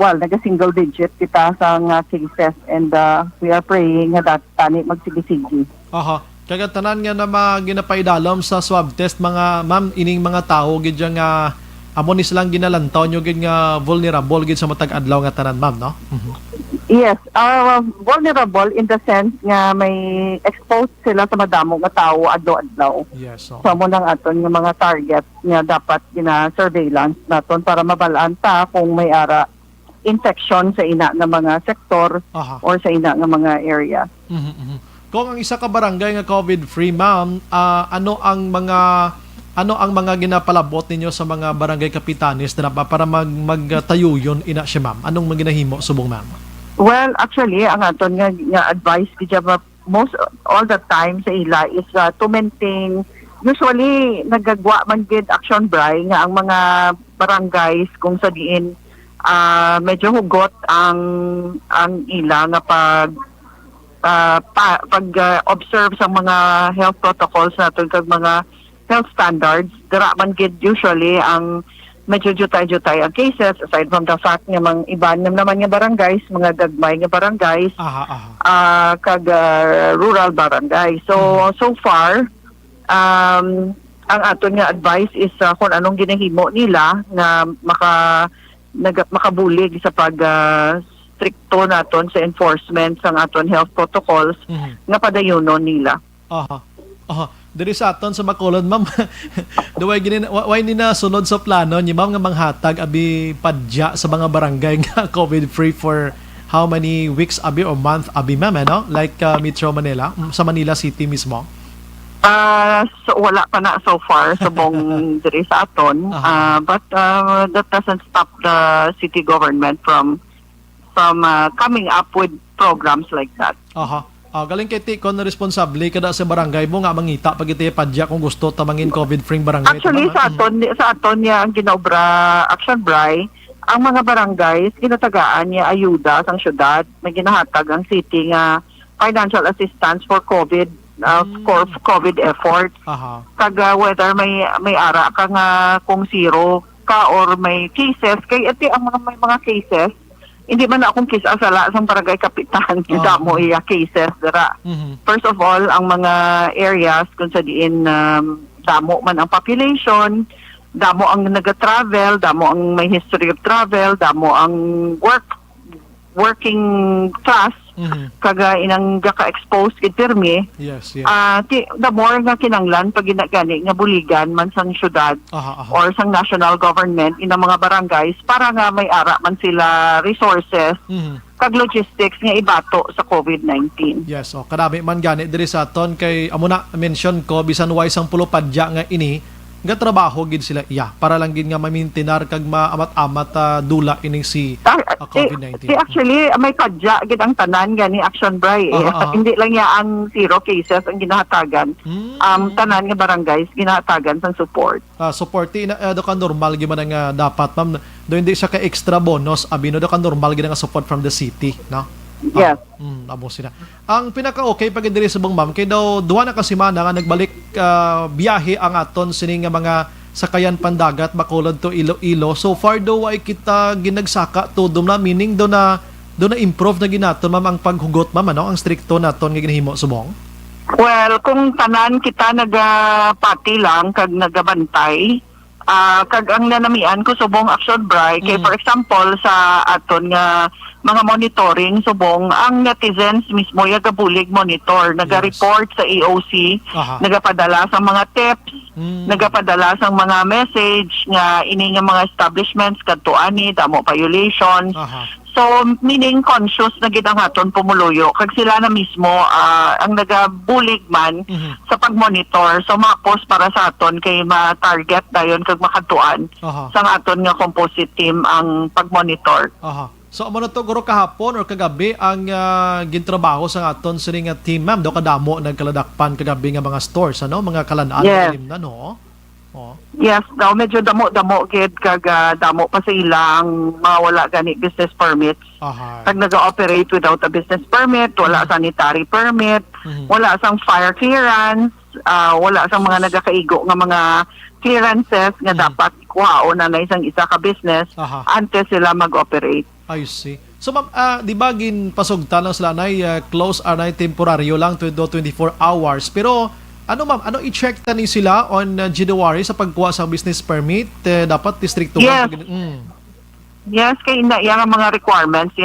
Naga-single digit kita sa nga cases and we are praying nga tani magsige-sige. Aha. Kaya tanan nga na ginapaidalom sa swab test mga ma'am ining mga tao gid nga amo ni silang ginalantaw nyo gid nga vulnerable gid sa matag adlaw nga tanan ma'am no? Yes, vulnerable in the sense nga may exposed sila sa madamo nga tao adlaw-adlaw. Yes. So mo nang aton nga mga target nga dapat gina-surveillance naton para mabalaan ta kung may ara infection sa ina nga mga sektor or sa ina nga mga area. Kung ang isa ka barangay nga COVID-free ma'am, ano ang mga ginapalabot ninyo sa mga barangay kapitanes na para magtayo yun ina siya ma'am? Anong maginahimo subong ma'am? Well, actually, ang aton nga advice most all the time sa ila is to maintain, usually nagagwa man gid Action Bri nga ang mga barangays kung sa diin medyo hugot ang ila nga pag-observe sa mga health protocols naton kag mga health standards, dira man gid usually ang medyo jutay-jutay ang cases aside from the fact nga mga iban naman nga barangays, mga gagmay nga barangays, kag rural barangay. So far ang aton nga advice is kung anong ginahimo nila nga makabulig sa pag stricto naton sa enforcement sa aton health protocols nga padayonon nila. Diri sa aton sa Bacolod ma'am, why ni na sunod sa plano ni ma'am nga manghatag abi padya sa mga barangay nga COVID free for how many weeks abi or month abi ma'am no? Like Metro Manila, sa Manila City mismo? So wala pa na so far sa bong diri sa aton, but that doesn't stop the city government from coming up with programs like that. Galing kay Tikon na responsable kada sa barangay mo nga mangita pag iti padya kung gusto tamangin COVID-free barangay. Actually sa aton niya ang ginaobra Action Bri, ang mga barangays ginatagaan niya ayuda sang syudad, may ginahatag ang city nga financial assistance for COVID COVID effort. Kag whether may ara ka nga kung zero ka or may cases kay iti ang may mga cases hindi man akong kisa sala sang barangay kapitan damo iya cases dira. First of all, ang mga areas kung sa diin damo man ang population, damo ang naga-travel, damo ang may history of travel, damo ang working class, kaga inang gaka-expose kid pirmi. Yes. The more nga kinanglan pag ginagani nga buligan man sang syudad or sang national government ina mga barangays para nga may ara man sila resources kag logistics nga ibato sa COVID-19. Yes, kadami man gani diri sa aton kay amo na mention ko bisan way sang pulo padya nga ini nga trabaho gid sila para lang gid nga ma-maintain kag maamat-amat dula ining si COVID-19. Actually, may kadya gid ang tanan gani Action Bri. Hindi lang ya ang 0 cases ang ginahatagan. Tanan nga barangays ginahatagan sa support. Support do ka normal gyud man nga dapat ma'am. Do hindi siya ka extra bonus abino do ka normal gid nga support from the city, no? Yes. Amo sila. Ang pinaka-okay pag diri sa bang ma'am kay daw duha na ka semana nga nagbalik biyahe ang aton sini nga mga sakayan pandagat bakulod to Iloilo. So far daw ay kita ginagsaka tudom na meaning do na improve na ginaton ma'am ang paghugot ma'am ano ang stricto naton nga ginahimo subong. Well, kung tanan kita nagapati lang kag nagabantay, kag ang nanamian ko subong Action Bri kay for example sa aton nga mga monitoring subong ang netizens mismo yagabulig monitor naga-report sa EOC, nagapadala sa mga tips, nagapadala sa mga message nga ini nga mga establishments kadto ani damo violations. So meaning conscious na gid ang aton pumuluyo kag sila na mismo ang nagabulig man sa pagmonitor, so mapos para sa aton kay ma-target dayon kag makatuan sa aton nga composite team ang pagmonitor. So amo na to guro kahapon or kagabi ang gintrabaho sa aton sini nga team ma'am do kadamo nagkaladakpan kagabi nga mga stores ano mga kalan-an na no. Yes, daw medyo damo gid kag damo pa sa ilang mawala gani business permits. Kag naga-operate without a business permit, wala sanitary permit, wala sang fire clearance, wala sang mga nagakaigo nga mga clearances nga dapat kuhaon na isang isa ka business antes sila mag-operate. I see. So ma'am, di ba ginpasugtan lang sila nay close anay temporaryo lang 24 hours pero ano ma'am, ano i-check tani sila on January sa pagkuha sa business permit? Dapat districto Yes, kay yung mga requirements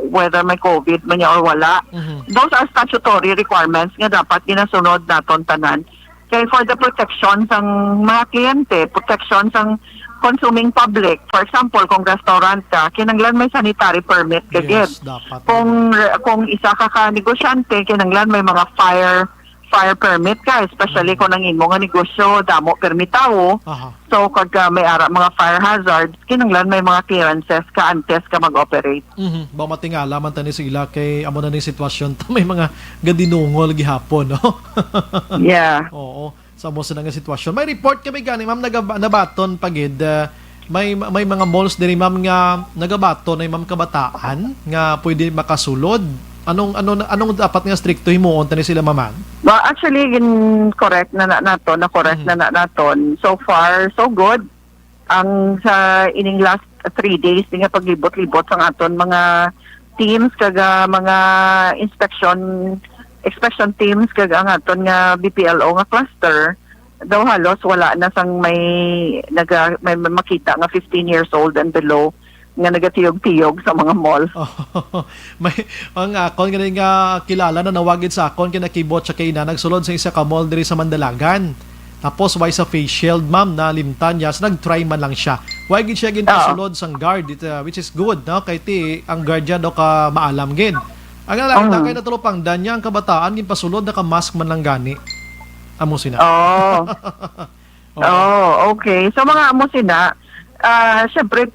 whether may COVID man or wala. Those are statutory requirements nga dapat ginasunod naton tanan. Kay for the protection sang mga kliyente, protection sang consuming public. For example, kung restaurant ka, kinanglan may sanitary permit kagid. Kung isa ka negosyante, kinanglan may mga fire permit ka, especially kung ang imo nga negosyo damo permitawo. So kag may ara mga fire hazards, kinanglan may mga clearances ka antes ka mag-operate. Ba matingala man tani sila kay amo na ni sitwasyon ta may mga gadinungol gihapon, no? Yeah. Oo. Sa mo sa nga sitwasyon. May report kami gani ma'am nabaton pagid may mga malls diri ma'am nga nagabaton ay ma'am kabataan nga pwede makasulod. Anong dapat nga stricto himuon tani sila ma'am? Well, actually correct na naton. So far so good. Ang sa ining last 3 days nga paglibot-libot sa aton mga teams kaga mga inspection teams kag ang aton nga BPLO nga cluster daw halos wala na sang may makita nga 15 years old and below nga nagatiyog-tiyog sa mga mall. May ang akon nga kilala na nawagid sa akon kinakibot siya kay na nagsulod sa isa ka mall diri sa Mandalagan. Tapos why sa face shield ma'am na limtan niya, so nag-try man lang siya. Why gid siya ginpasulod sang guard which is good no kay ang guardian do ka maalam gid. Ang kay natulopang dan niya ang kabataan ginpasulod na ka mask man lang gani. Amo sina. Okay. So mga amo sina syempre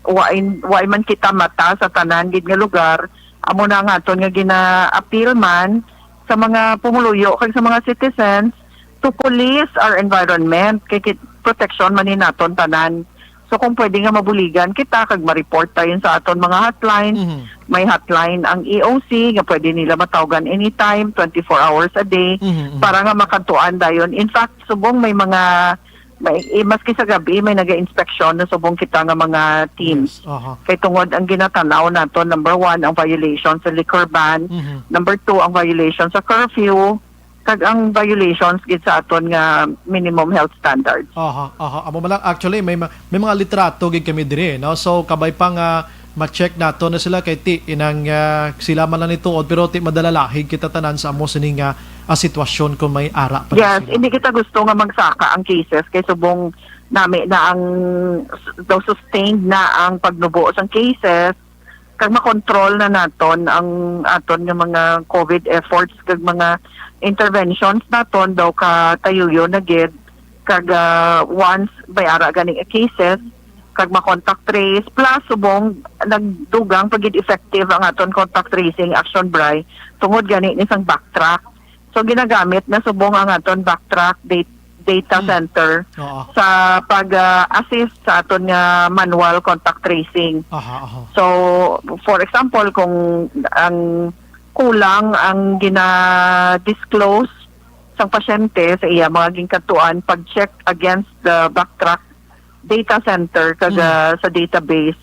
why man kita mata sa tanan gid nga lugar, amo na nga aton nga gina-appeal man sa mga pumuluyo kag sa mga citizens to police our environment kay protection man ni naton tanan. So kung pwede nga mabuligan kita kag ma-report tayo sa aton mga hotline. May hotline ang EOC nga pwede nila matawagan anytime 24 hours a day para nga makatuan dayon. In fact, subong may mga maski sa gabi may naga-inspeksyon na subong kita nga mga teams. Kay tungod ang ginatanaw nato, number 1 ang violation sa liquor ban, number 2 ang violation sa curfew, kag ang violations gid sa aton nga minimum health standards. Amo man actually may mga litrato gid kami dire no. So kabay pa nga ma-check nato na sila kay inang sila man lang nituod pero madalalahig kita tanan sa amo sini nga sitwasyon kung may ara pa. Yes, hindi kita gusto nga magsaka ang cases kay subong nami na ang sustained na ang pagnubo sa cases kag makontrol na naton ang aton nga mga COVID efforts kag mga interventions naton daw ka tayuyo na gid kag once bayara ganing cases kag ma-contact trace plus subong nagdugang pagid effective ang aton contact tracing action bray tungod gani ni sang backtrack. So ginagamit na subong ang aton backtrack data center Oo. sa pag-assist sa aton nga manual contact tracing. So for example kung ang kulang ang gina-disclose sang pasyente sa iya mga gingkatuan pag-check against the backtrack data center kag sa database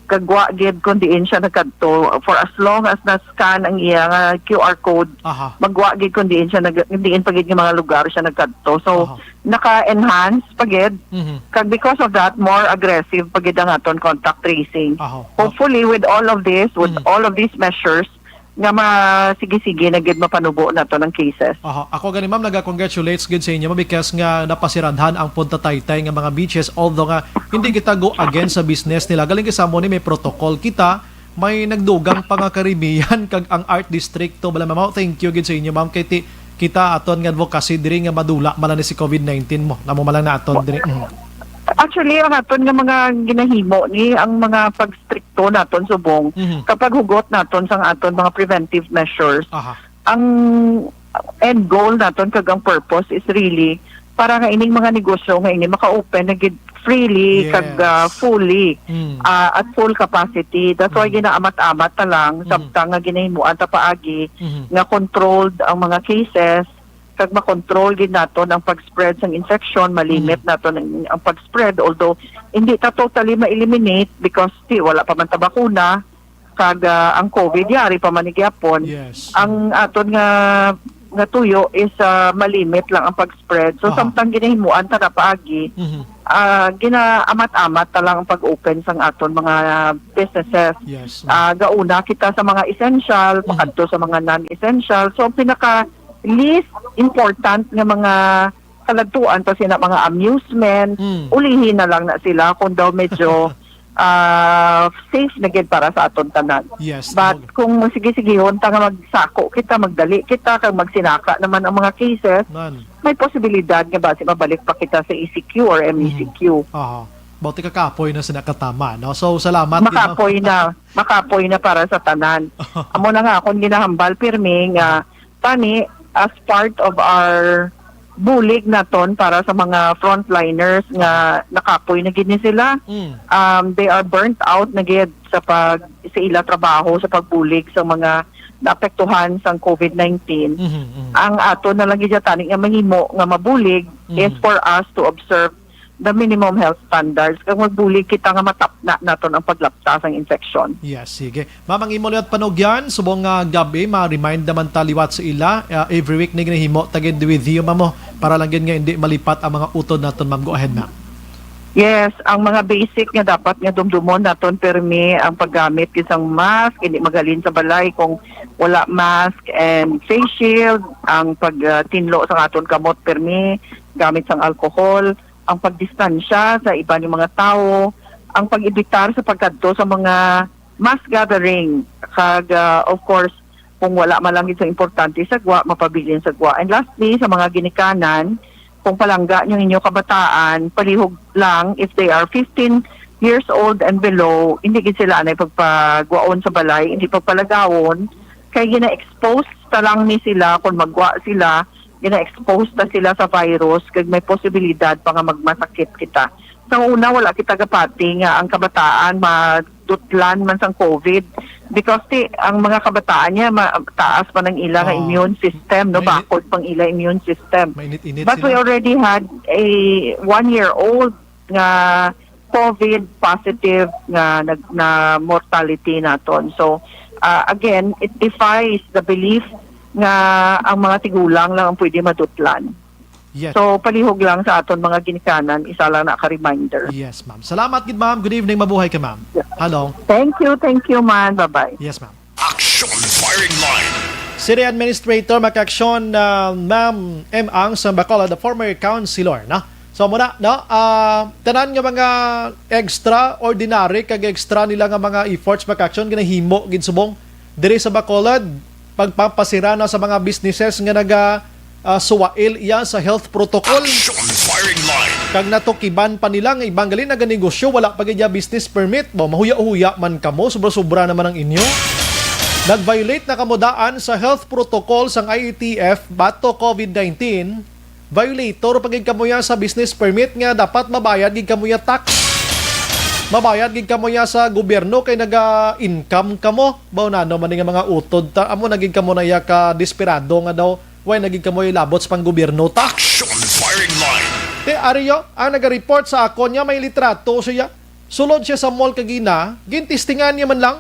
kagwa gid kun diin siya nagkadto for as long as na-scan ang iya nga QR code magwa gid kun diin siya diin pagid nga mga lugar siya nagkadto so naka-enhance pagid kag because of that more aggressive pagid ang aton contact tracing. Hopefully with all of this all of these measures nga sige-sige na gid mapanubo nato ng cases. Ako gani ma'am naga-congratulates gid sa inyo because nga napasiradhan ang Punta Taytay nga mga beaches although nga hindi kita go against sa business nila. Galing kasamo ni may protocol kita, may nagdugang pa nga Caribbean kag ang art district to bala ma'am. Thank you gid sa inyo ma'am kay kita aton nga advocacy diri nga madula man ni si COVID-19 mo. Namo malang na aton diri. Actually, ang aton nga mga ginahimo ni ang mga pagstrikto naton subong kapag hugot naton sang aton mga preventive measures. Ang end goal naton kag ang purpose is really para nga ining mga negosyo nga ini maka-open na gid freely kag fully at full capacity. That's why ginaamat-amat ta lang sabtang nga ginahimuan ta paagi nga controlled ang mga cases kag makontrol gid naton ang pag-spread sang infection, malimit naton ang pag-spread although hindi ta totally ma-eliminate because wala pa man ta bakuna kag ang COVID yari pa man ni gyapon. Ang aton nga tuyo is malimit lang ang pag-spread. So samtang ginahimuan ta na paagi ginaamat-amat ta lang ang pag-open sang aton mga businesses. Gauna kita sa mga essential, pakadto sa mga non-essential. So pinaka least important nga mga kalagtuan pa sina mga amusement, ulihin na lang na sila kung daw medyo safe na gid para sa aton tanan. But kung sige-sigihon ta nga magsako kita, magdali kita kag magsinaka naman ang mga cases, may posibilidad nga base mabalik pa kita sa ECQ or MECQ. Bauti kakapoy na sa nakatama, no? So salamat makapoy na para sa tanan. Amo na nga akong ginahambal pirmi nga tani as part of our bulig naton para sa mga frontliners nga nakapoy na gid ni sila. They are burnt out na gid sa ila trabaho sa pagbulig sa mga naapektuhan sang COVID-19. Ang ato na lang gid tani nga mahimo nga mabulig is for us to observe the minimum health standards kag magbulig kita nga matapna naton ang paglaptas ang infection. Sige. Ma'am, ang imo liwat panugyan subong nga gabi ma-remind naman ta liwat sa ila every week ni ginahimo tagid with you ma'am para lang gid nga hindi malipat ang mga utod naton ma'am. Go ahead ma'am. Yes, ang mga basic nga dapat nga dumdumon naton permi ang paggamit kisang mask, hindi magalin sa balay kung wala mask and face shield, ang pagtinlo sa aton kamot permi, gamit sang alcohol, ang pagdistansya sa iba ng mga tao, ang pag-ibitar sa pagkadto sa mga mass gathering, kag of course kung wala man lang sa importante sagwa, mapabilin sagwa. And lastly, sa mga ginikanan, kung palangga nyo inyo kabataan, palihog lang if they are 15 years old and below, hindi gid sila anay pagpagwaon sa balay, hindi pagpalagawon, kay gina-expose ta lang ni sila kung magwa sila, gina-expose ta sila sa virus kag may posibilidad pa nga magmasakit kita. Sa una wala kita gapati nga ang kabataan madutlan man sang COVID because ang mga kabataan niya taas pa ng ila nga immune system, no, bakod pang ila immune system. But we already had a 1-year-old nga COVID positive na mortality naton. So again, it defies the belief nga ang mga tigulang lang ang pwede madutlan. So palihog lang sa aton mga ginikanan, isa lang na ka-reminder. Yes, ma'am. Salamat gid ma'am. Good evening, mabuhay ka ma'am. Hello. Thank you man. Bye-bye. Yes, ma'am. Action Firing Line. City Administrator maka-aksyon Ma'am M. Ang sa Bacolod, the former councilor, no? So muna, no? Tanan nga mga extraordinary kag extra nila nga mga efforts maka-aksyon ginahimo gid subong diri sa Bacolod pagpapasira na sa mga businesses nga suwail iya sa health protocol. Action firing line. Kag natukiban pa nila nga ibang gali naganegosyo, wala pa gaya business permit. Mahuya-huya man kamo, sobra-sobra naman ang inyo. Nag-violate na kamudaan sa health protocol sang IATF bato COVID-19. Violator pagig kamuya sa business permit nga dapat mabayad gid kamuya tax. Mabayad gid kamuya sa gobyerno kay naga-income kamo. Baw na no man nga mga utod ta amo nagig kamo na ya ka desperado nga daw way nagig kamoy labot sa panggobyerno ta. Action firing line. Te Aryo, ang nag-report sa ako niya may litrato siya. Sulod siya sa mall kagina, gintistingan niya man lang.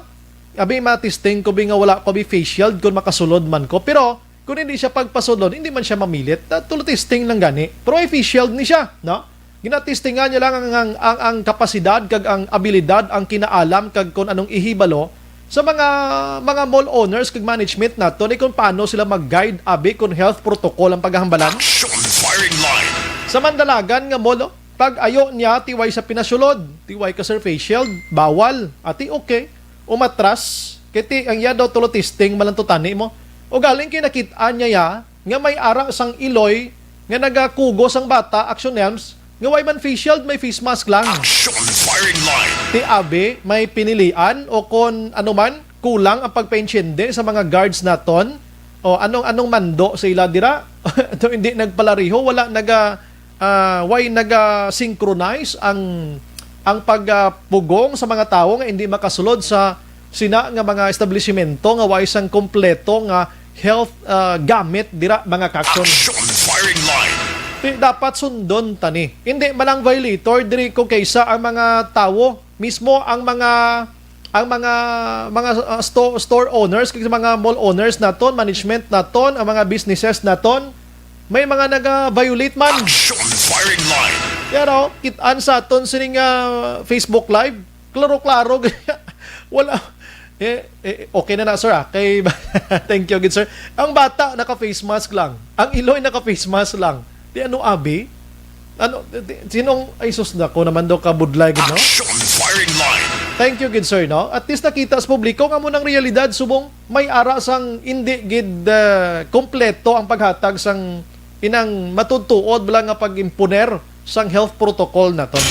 Abi matisting ko nga wala ko face shield kung makasulod man ko. Pero kung hindi siya pagpasulod, hindi man siya mamilit. Tulo-testing lang gani. Pero ay face shield ni siya, no? Ginatistingan niya lang ang kapasidad kag ang abilidad, ang kinaalam kag kung anong ihibalo sa mga mall owners kag management nato ni kung paano sila mag-guide abi kung health protocol ang paghahambalan. Action firing line. Sa Mandalagan nga mall, pag ayo niya tiway sa pinasulod, tiway ka sir face shield, bawal. Ati okay, umatras, kiti ang iya daw tulo testing malantutani mo. O galing kay nakitaan niya nga may ara sang iloy nga nagakugos ang bata, action names, nga way man face shield, may face mask lang. Action firing line. Ti abe may pinilian o kon ano man kulang ang pagpensyende sa mga guards naton o anong mando sa ila dira. Ito hindi nagpalariho, wala synchronize ang pagpugong sa mga tao nga hindi makasulod sa sina nga mga establishmento nga way sang kompleto nga health gamit dira mga kakson. Action firing line. Dapat sundon tani. Hindi malang violator diri ko kaysa ang mga tawo mismo ang mga store owners kaysa mga mall owners naton, management naton, ang mga businesses naton may mga naga-violate man. Action firing line. Pero kitaan sa aton sining Facebook live, klaro-klaro wala okay na sir kay thank you good sir. Ang bata naka-face mask lang, ang iloy naka-face mask lang. Di ano abi? Ano sinong ay sus na ko naman daw kabudlay gid no? Action firing line. Thank you good sir no. At least nakita sa publiko nga mo ng realidad subong may ara sang hindi gid kompleto ang paghatag sang inang matutuod bala nga pag-imponer sang health protocol naton.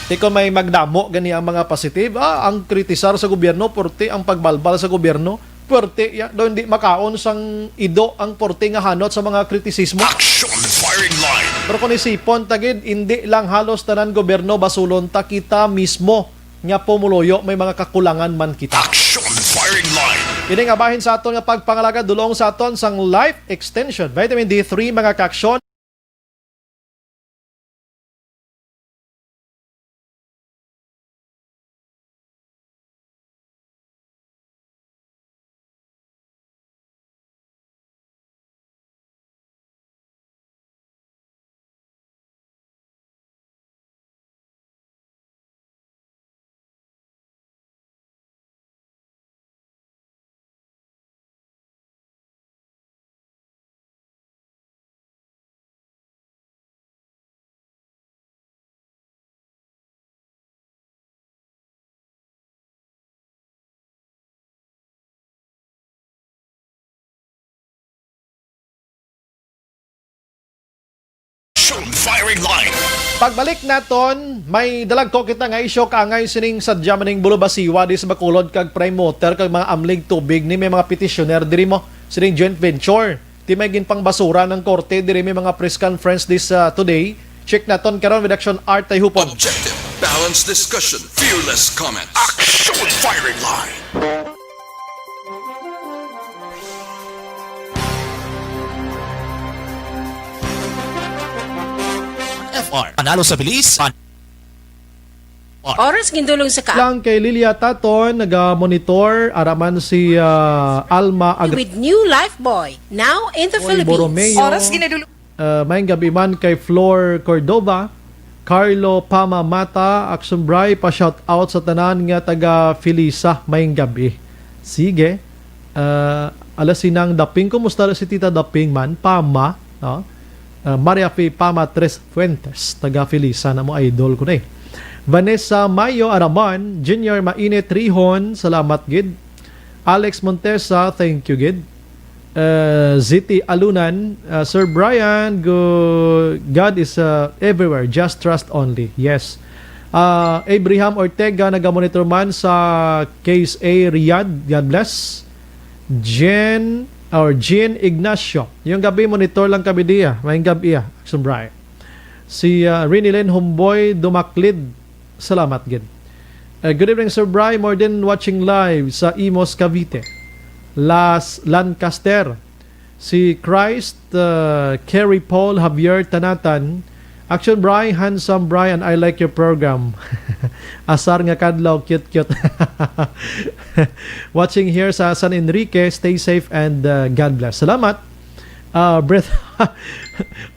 Di ko may magdamo gani ang mga positive. Ang kritisar sa gobyerno porte ang pagbalbal sa gobyerno. Porte do hindi makaon sang ido ang porte nga hanot sa mga kritisismo. Action firing line. Pero kung isipon tagid hindi lang halos tanan gobyerno basulon ta kita mismo nga pumuloyo may mga kakulangan man kita. Action firing line. Ini nga bahin sa aton nga pagpangalaga dulong sa aton sang life extension vitamin D3 mga kaksyon. Firing line. Pagbalik naton, may dalag ko kita nga isyo kaangay sining sadya maning bulubasiwa di sa Bacolod kag prime water kag mga amlig tubig ni may mga petitioner diri mo sining joint venture. Di may ginpang basura ng korte diri may mga press conference this today. Check naton karon with Action Art tay hupon. Objective, balanced discussion, fearless comments. Action firing line. FR. Panalo sa bilis. Oras gindulong sa ka. Lang kay Lilia Taton naga-monitor araman si Alma With new Life Boy, now in the Philippines. Borromeo. Oras ginadulong. Mayang gabi man kay Flor Cordova, Carlo Pamamata, Action Bray, pa-shout out sa tanan nga taga Filisa, mayang gabi. Sige. Alasinang Daping, kumusta si Tita Daping man? Pama, no? Maria F. Pama Tres Fuentes, taga Filisa na mo idol ko na eh. Vanessa Mayo Araman, Junior Mainit Rihon, salamat gid. Alex Montesa, thank you gid. Ziti Alunan, Sir Brian, God is everywhere, just trust only. Yes. Abraham Ortega, nagamonitor man sa Case A Riyadh, God bless. Jean Ignacio, yung gabi monitor lang kami diya, may gabi Sir Brian. Si Rinilyn Humboy Dumaklid, salamat gid. Good evening Sir Brian, more than watching live sa Imos Cavite. Las Lancaster, si Christ, Kerry Paul Javier Tanatan, Action Brian, handsome Brian, I like your program. Asar nga kadlaw, cute. Watching here sa San Enrique, stay safe and God bless. Salamat.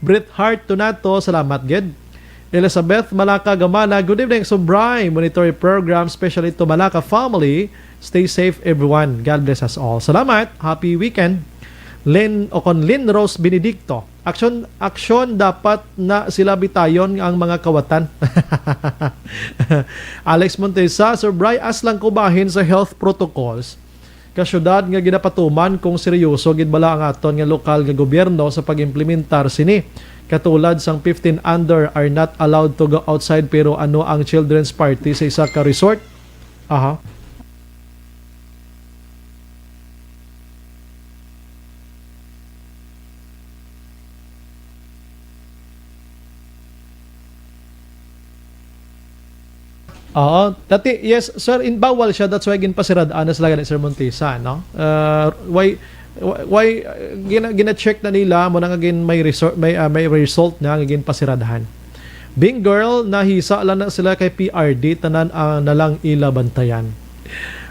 Bret Hart Tunato, salamat gid. Elizabeth Malaka Gamala, good evening so Brian, monitor your program, especially to Malaka family. Stay safe everyone. God bless us all. Salamat. Happy weekend. Lynn Rose Benedicto. Aksyon dapat na sila bitayon ang mga kawatan. Alex Montesa, Sir Bri, as lang kubahin sa health protocols. Kasyudad nga ginapatuman kung seryoso gid bala ang aton nga lokal nga gobyerno sa pag-implementar sini. Katulad sang 15 under are not allowed to go outside pero ano ang children's party sa isa ka resort? Aha. Oo. Dati, yes, sir, in bawal siya. That's why ginpasiradaan na sila ni Sir Montesa, no? Why gina-check na nila mo nang agin may result na agin pasiradahan. Bing girl, nahisa lang na sila kay PRD, tanan na lang ila bantayan.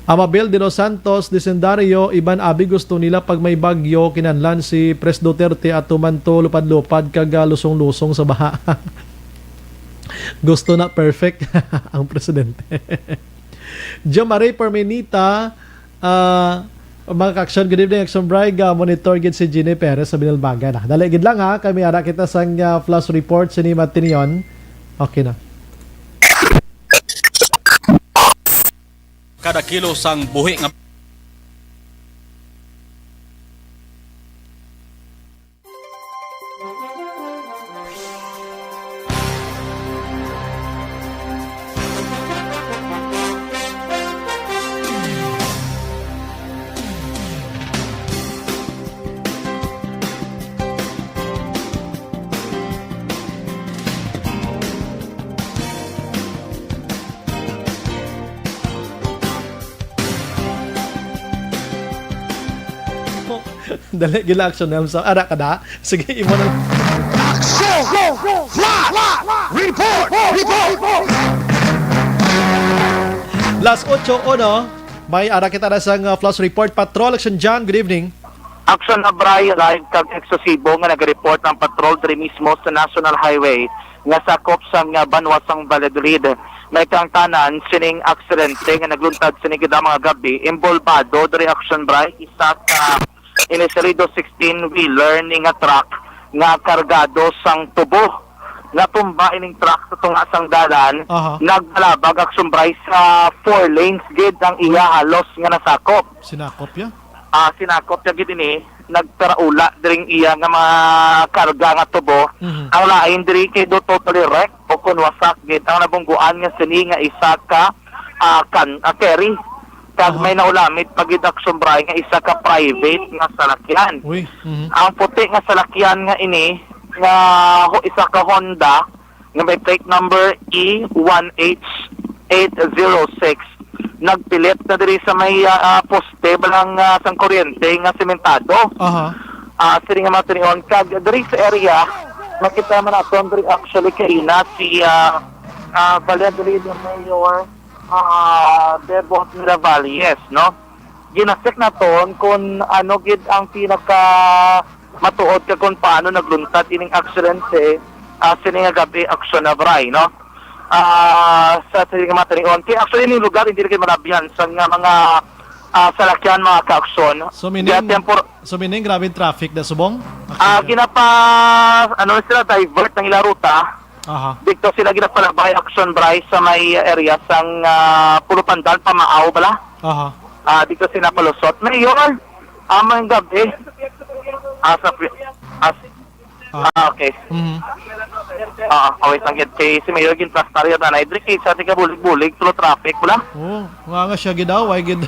Amabel de los Santos, Disendario, Iban Abi, gusto nila pag may bagyo, kinanlan si Pres Duterte at tumanto lupad-lupad kaga lusong-lusong sa baha. Gusto na perfect ang presidente. Jo Marie Permenita, mga kaksyon, good evening, Action Braiga, monitor gid si Gine Perez sa Binalbaga na. Dali gid lang ha, kami ara kita sang flash report sa ni Matinion. Okay na. Kada kilo sang buhi nga Dali gila action na sa ara kada. Sige imo na. Action! Report! Last 8 ono, may ara kita na sang flash report. Patrol Action John, good evening. Action na Brian, live kag eksosibo nga nag-report ng patrol diri mismo sa National Highway nga sakop sang Banwasang Valladolid. May kang tanan sining aksidente nga nagluntad sining gid mga gabi involvado diri Action Brian isa ka Ineserido 16-wheeler ni nga truck nga kargado sang tubo nga tumba ining truck sa tunga sang dalan. Nagbalabag Action Brian sa 4 lanes gid ang iya halos nga nasakop. Sinakop ya? Sinakop ya gid ini nagtaraula diring iya nga mga karga nga tubo. Ang lain diri kay do totally wreck o kun wasak gid ang nabungguan nga sini nga isa ka carry. Kag may naulamit pagid Action Brian nga isa ka private nga salakyan. Ang puti nga salakyan nga ini nga isa ka Honda nga may plate number E1H806 nagpilit na diri sa may poste balang sang kuryente nga sementado. Sini nga matinion kag diri sa area nakita man aton diri actually kaina si Valladolid Mayor Debot Miravalles, no? Ginasek na ton kung ano gid ang pinaka matuod ka kung paano nagluntad ining aksidente sini nga gabi aksyon na Bray, no? Sa sini nga matanion kay actually ining lugar hindi kay marabihan sa nga mga salakyan mga ka-aksyon. So meaning grabe traffic na subong? Ginapa ano sila divert ng ila ruta. Dito sila ginapalabay Action Bray sa may area sang Pulupandan, Pamaaw bala. Dito sila palusot. Ngayon, amang gabi, Okay. Wait lang yun. Kay si Mayor gin plastarya na Idri kay sa tiga bulig-bulig tulo traffic bula. Nga siya gidaway gid.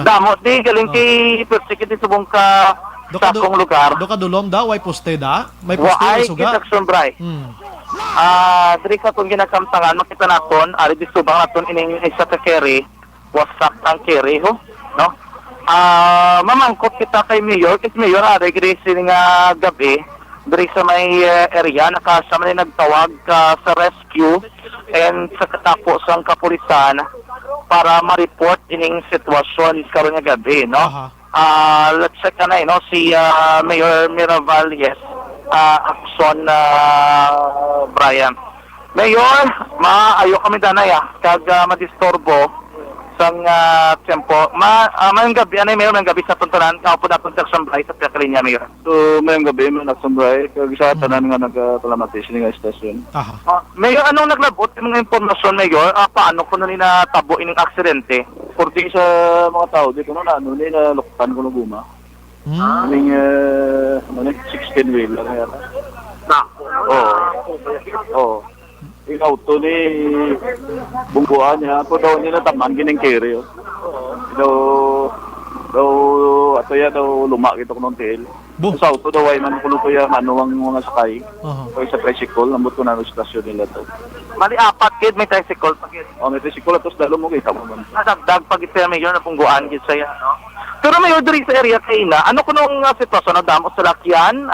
Damo di galing kay persikit subong ka sa akong lugar. Do ka dulom daway poste da. May poste suga. Action Bray. Diri ka kung ginakamtangan makita naton ari di subang naton ining isa ka carry. Wasak ang carry ho, no? Mamangkot kita kay Mayor, kasi Mayor ari gid nga gabi. Diri sa may area, nakasama na nagtawag sa rescue and sa katapo sang kapulisan para ma-report ining sitwasyon karon nga gabi, no? Let's check na no, si Mayor Miravalles, Axon Brian. Mayor, maayo kami danay kag madisturbo sang tempo. Mayong gabi, mayroon ng gabi sa tuntunan, kaupo na punta sa Bray sa Piyakalinya, Mayor. So, mayong gabi, may nagsambray, kag sa tanan nga nagkalamatisi nga estasyon. Mayor, anong naglabot yung mga impormasyon, Mayor? Paano ko na tabo ining aksidente? Porting sa mga tao, di ko na luktan ko na guma. Kaming, 16 wheel lang yata. Oo. Yung auto ni bungkuan niya, ako daw niya nataman, gining carry. Ato ya daw lumak ito ko ng tail. Sa auto daw ay man kulo ko ya manuwang mga sakay. O sa tricycle, nambot ko na sa stasyon nila to. Mali apat kid, may tricycle pa kid. May tricycle, tapos dalo mo kita mo man. Dagdag pag ito Mayor na pungguan kid saya, no? Pero Mayor, diri sa area kay na, ano ko nung sitwasyon na damo sa lakyan?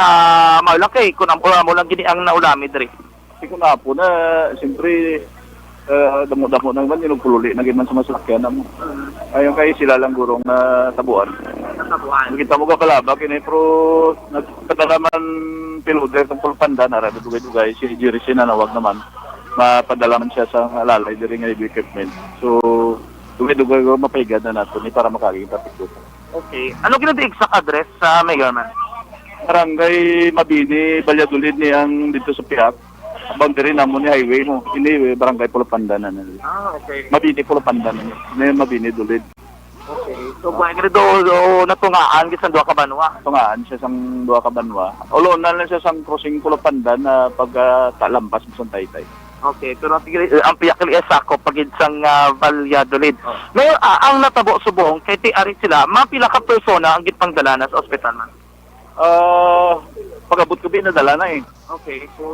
Maulang kay, kung mo lang gini ang naulami diri. Ko na po na, siyempre, damo-damo nang man, yung pululi, naging man sa masakyan mo. Ayun kayo sila lang gurong na tabuan. Kita mo ka kalabak, pero nagkatalaman piloder tungkol panda, narado dugay-dugay, si Jerry sinanawag naman, mapadalaman siya sa alalay, diri nga equipment. So, dugay-dugay ko mapahigad na nato para makakita pito. Okay. Ano ginadiig sa address sa Mayor man? Barangay Mabini, Valladolid niyang dito sa Piak. Boundary namon ni highway mo. Ini barangay Pulo Pandanan. Okay. Mabini Pulo Pandanan. Ini Mabini Dulid. Okay. So buhay ka do natungaan gisan duha ka banwa. Tungaan siya sang duha ka banwa. Ulo na lang siya sang crossing Pulo Pandan na pag talampas mo sa Taytay. Okay, pero ang piyakili sako pagid sang Valladolid. Mayor, ang natabo subong kay ti ari sila, mapila ka persona ang gitpangdala na sa ospital man. Pagabot ko na dala na eh. Okay. So,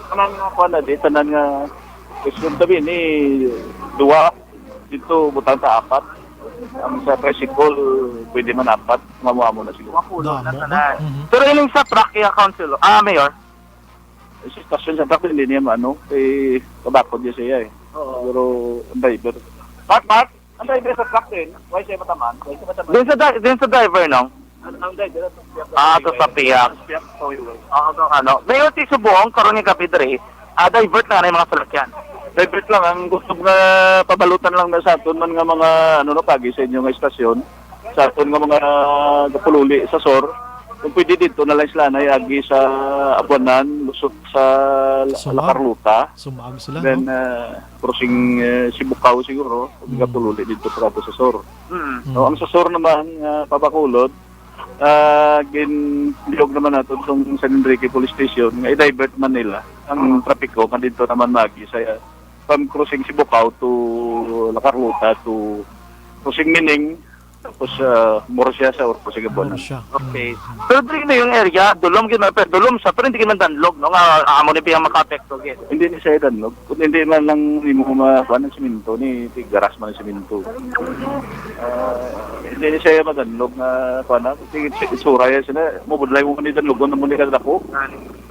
kanang ako na di, tanan nga, question tabi ni, duwa, dito, butang sa apat. Ang sa tricycle, pwede man apat, mamuha mo na siguro. Mapulo na tanan. Pero ining sa truck kaya council, Mayor? Sa stasyon sa truck, hindi niya kabakod niya siya eh. Pero, ang driver. Mark, ang driver sa truck din, why siya mataman? Din sa driver, no? Ang driver, ito sa Piyak. Mayor, ti subong, karon nga gabi diri, divert na yung mga salakyan. Divert lang, ang gusto nga pabalutan lang na sa aton man nga mga, pagi sa inyong istasyon, sa aton nga mga kapululi sa SOR, kung pwede dito na lang sila na iagi sa Abuanan, lusot sa Lacarluta. Sumag sila, then, crossing Sibukaw siguro, kapululi dito para sa SOR. So, ang sa SOR naman, pabakulod, ginliyog naman nato itong San Enrique Police Station nga i-divert man nila ang trapiko dito naman magi sa from crossing Sibukaw to Lacarluta to crossing Mining tapos Morsia sa or crossing Abuanan. Okay. Pero dili na yung area, dulom gid pero dulom sa pero hindi man danlog no nga amo ni piyang maka-apekto gid. Hindi ni siya danlog. Kung hindi man lang imo makuha ng siminto ni garas man ng siminto. Hindi ni siya madanlog na kuana sige itsura ya sila mo budlay mo ni danlogon na mo ni kadako.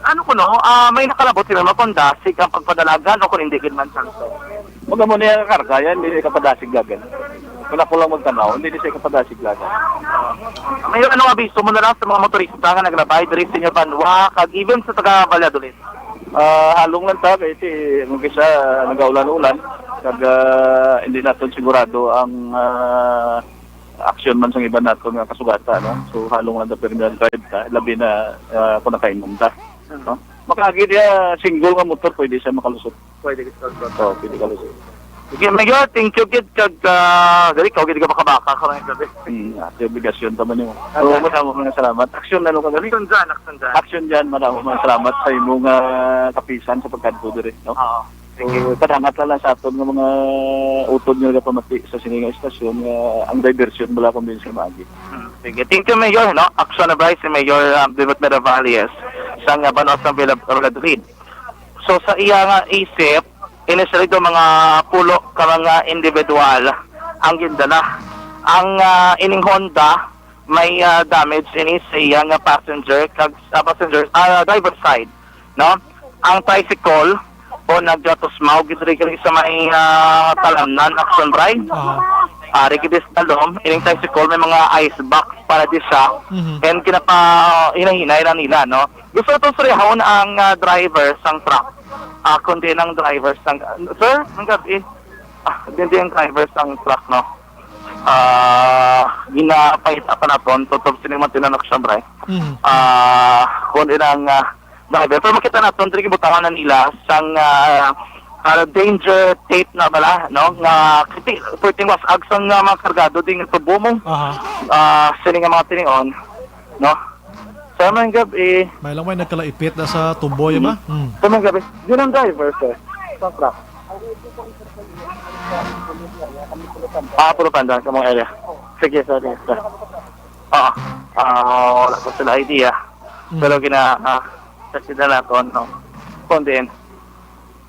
Ano ko no, may nakalabot sila makondasig ang pagpadalagan o kung hindi gid man santo. Wala mo niya karga yan, hindi kapadasig gagan. Kung ako lang magtanaw, hindi siya kapadasig gagan. May anong abiso mo na lang sa mga motorista nga naglabay diri sa inyo banwa kag even sa taga Valladolid? Halong lang ta kasi kung kisa nagaulan-ulan kag hindi naton sigurado ang action man sa iba naton nga kasugata no. So halong lang ta permanent drive ta labi na kung nakainom ta. No? Makagi dia single nga motor pwede siya makalusot. Pwede kalusot. Oo, pwede kalusot. Sige, Mayor, thank you, kid. Dali, kau gid ka makabaka ka rin gabi. Ate obligasyon taman nimo. So maraming salamat. Aksyon na lo kagabi. Aksyon dyan, maraming salamat sa imong kapisan sa pagkanto dire, no? Oo. So, kadanghat lang sa aton nga mga utod nyo na pamati sa sininga estasyon ang diversion mula kumbinsi maagi. Sige, thank you, Mayor. No? Action na ba si Mayor David Meravalles sa nga banos ng Valladolid. So, sa iya nga isip, initially do mga pulo ka mga individual ang gindala. Ang ining Honda may damage ini sa iya nga passenger driver side, no? Ang tricycle o naggatusmaw gidri sa may talamnan action ride. Rigidis talom, ining tricycle may mga ice box para di siya. And kinapa hinahinay na nila, no? Gusto ito surihon ang driver sang truck. Kundi ng driver sang sir, ang gabi. Hindi ang driver sang truck, no? Ginapahit pa na ton tutob sinimang tinanak siya, bray. Kundi ng driver. Pero makita na ton triki butangan nila sang danger tape na bala, no? Nga pwedeng was agsang mga kargado ding tubo mo. Sini nga mga tinion, no? Sa mga gabi, may lang may nagkalaipit na sa tuboy ba? sa mga gabi, yun ang driver, sir. Sa truck. Puro pandan sa mga area. Sige, sorry, sir. Wala ko sila idea. Pero kasi na ko, no? Kondin.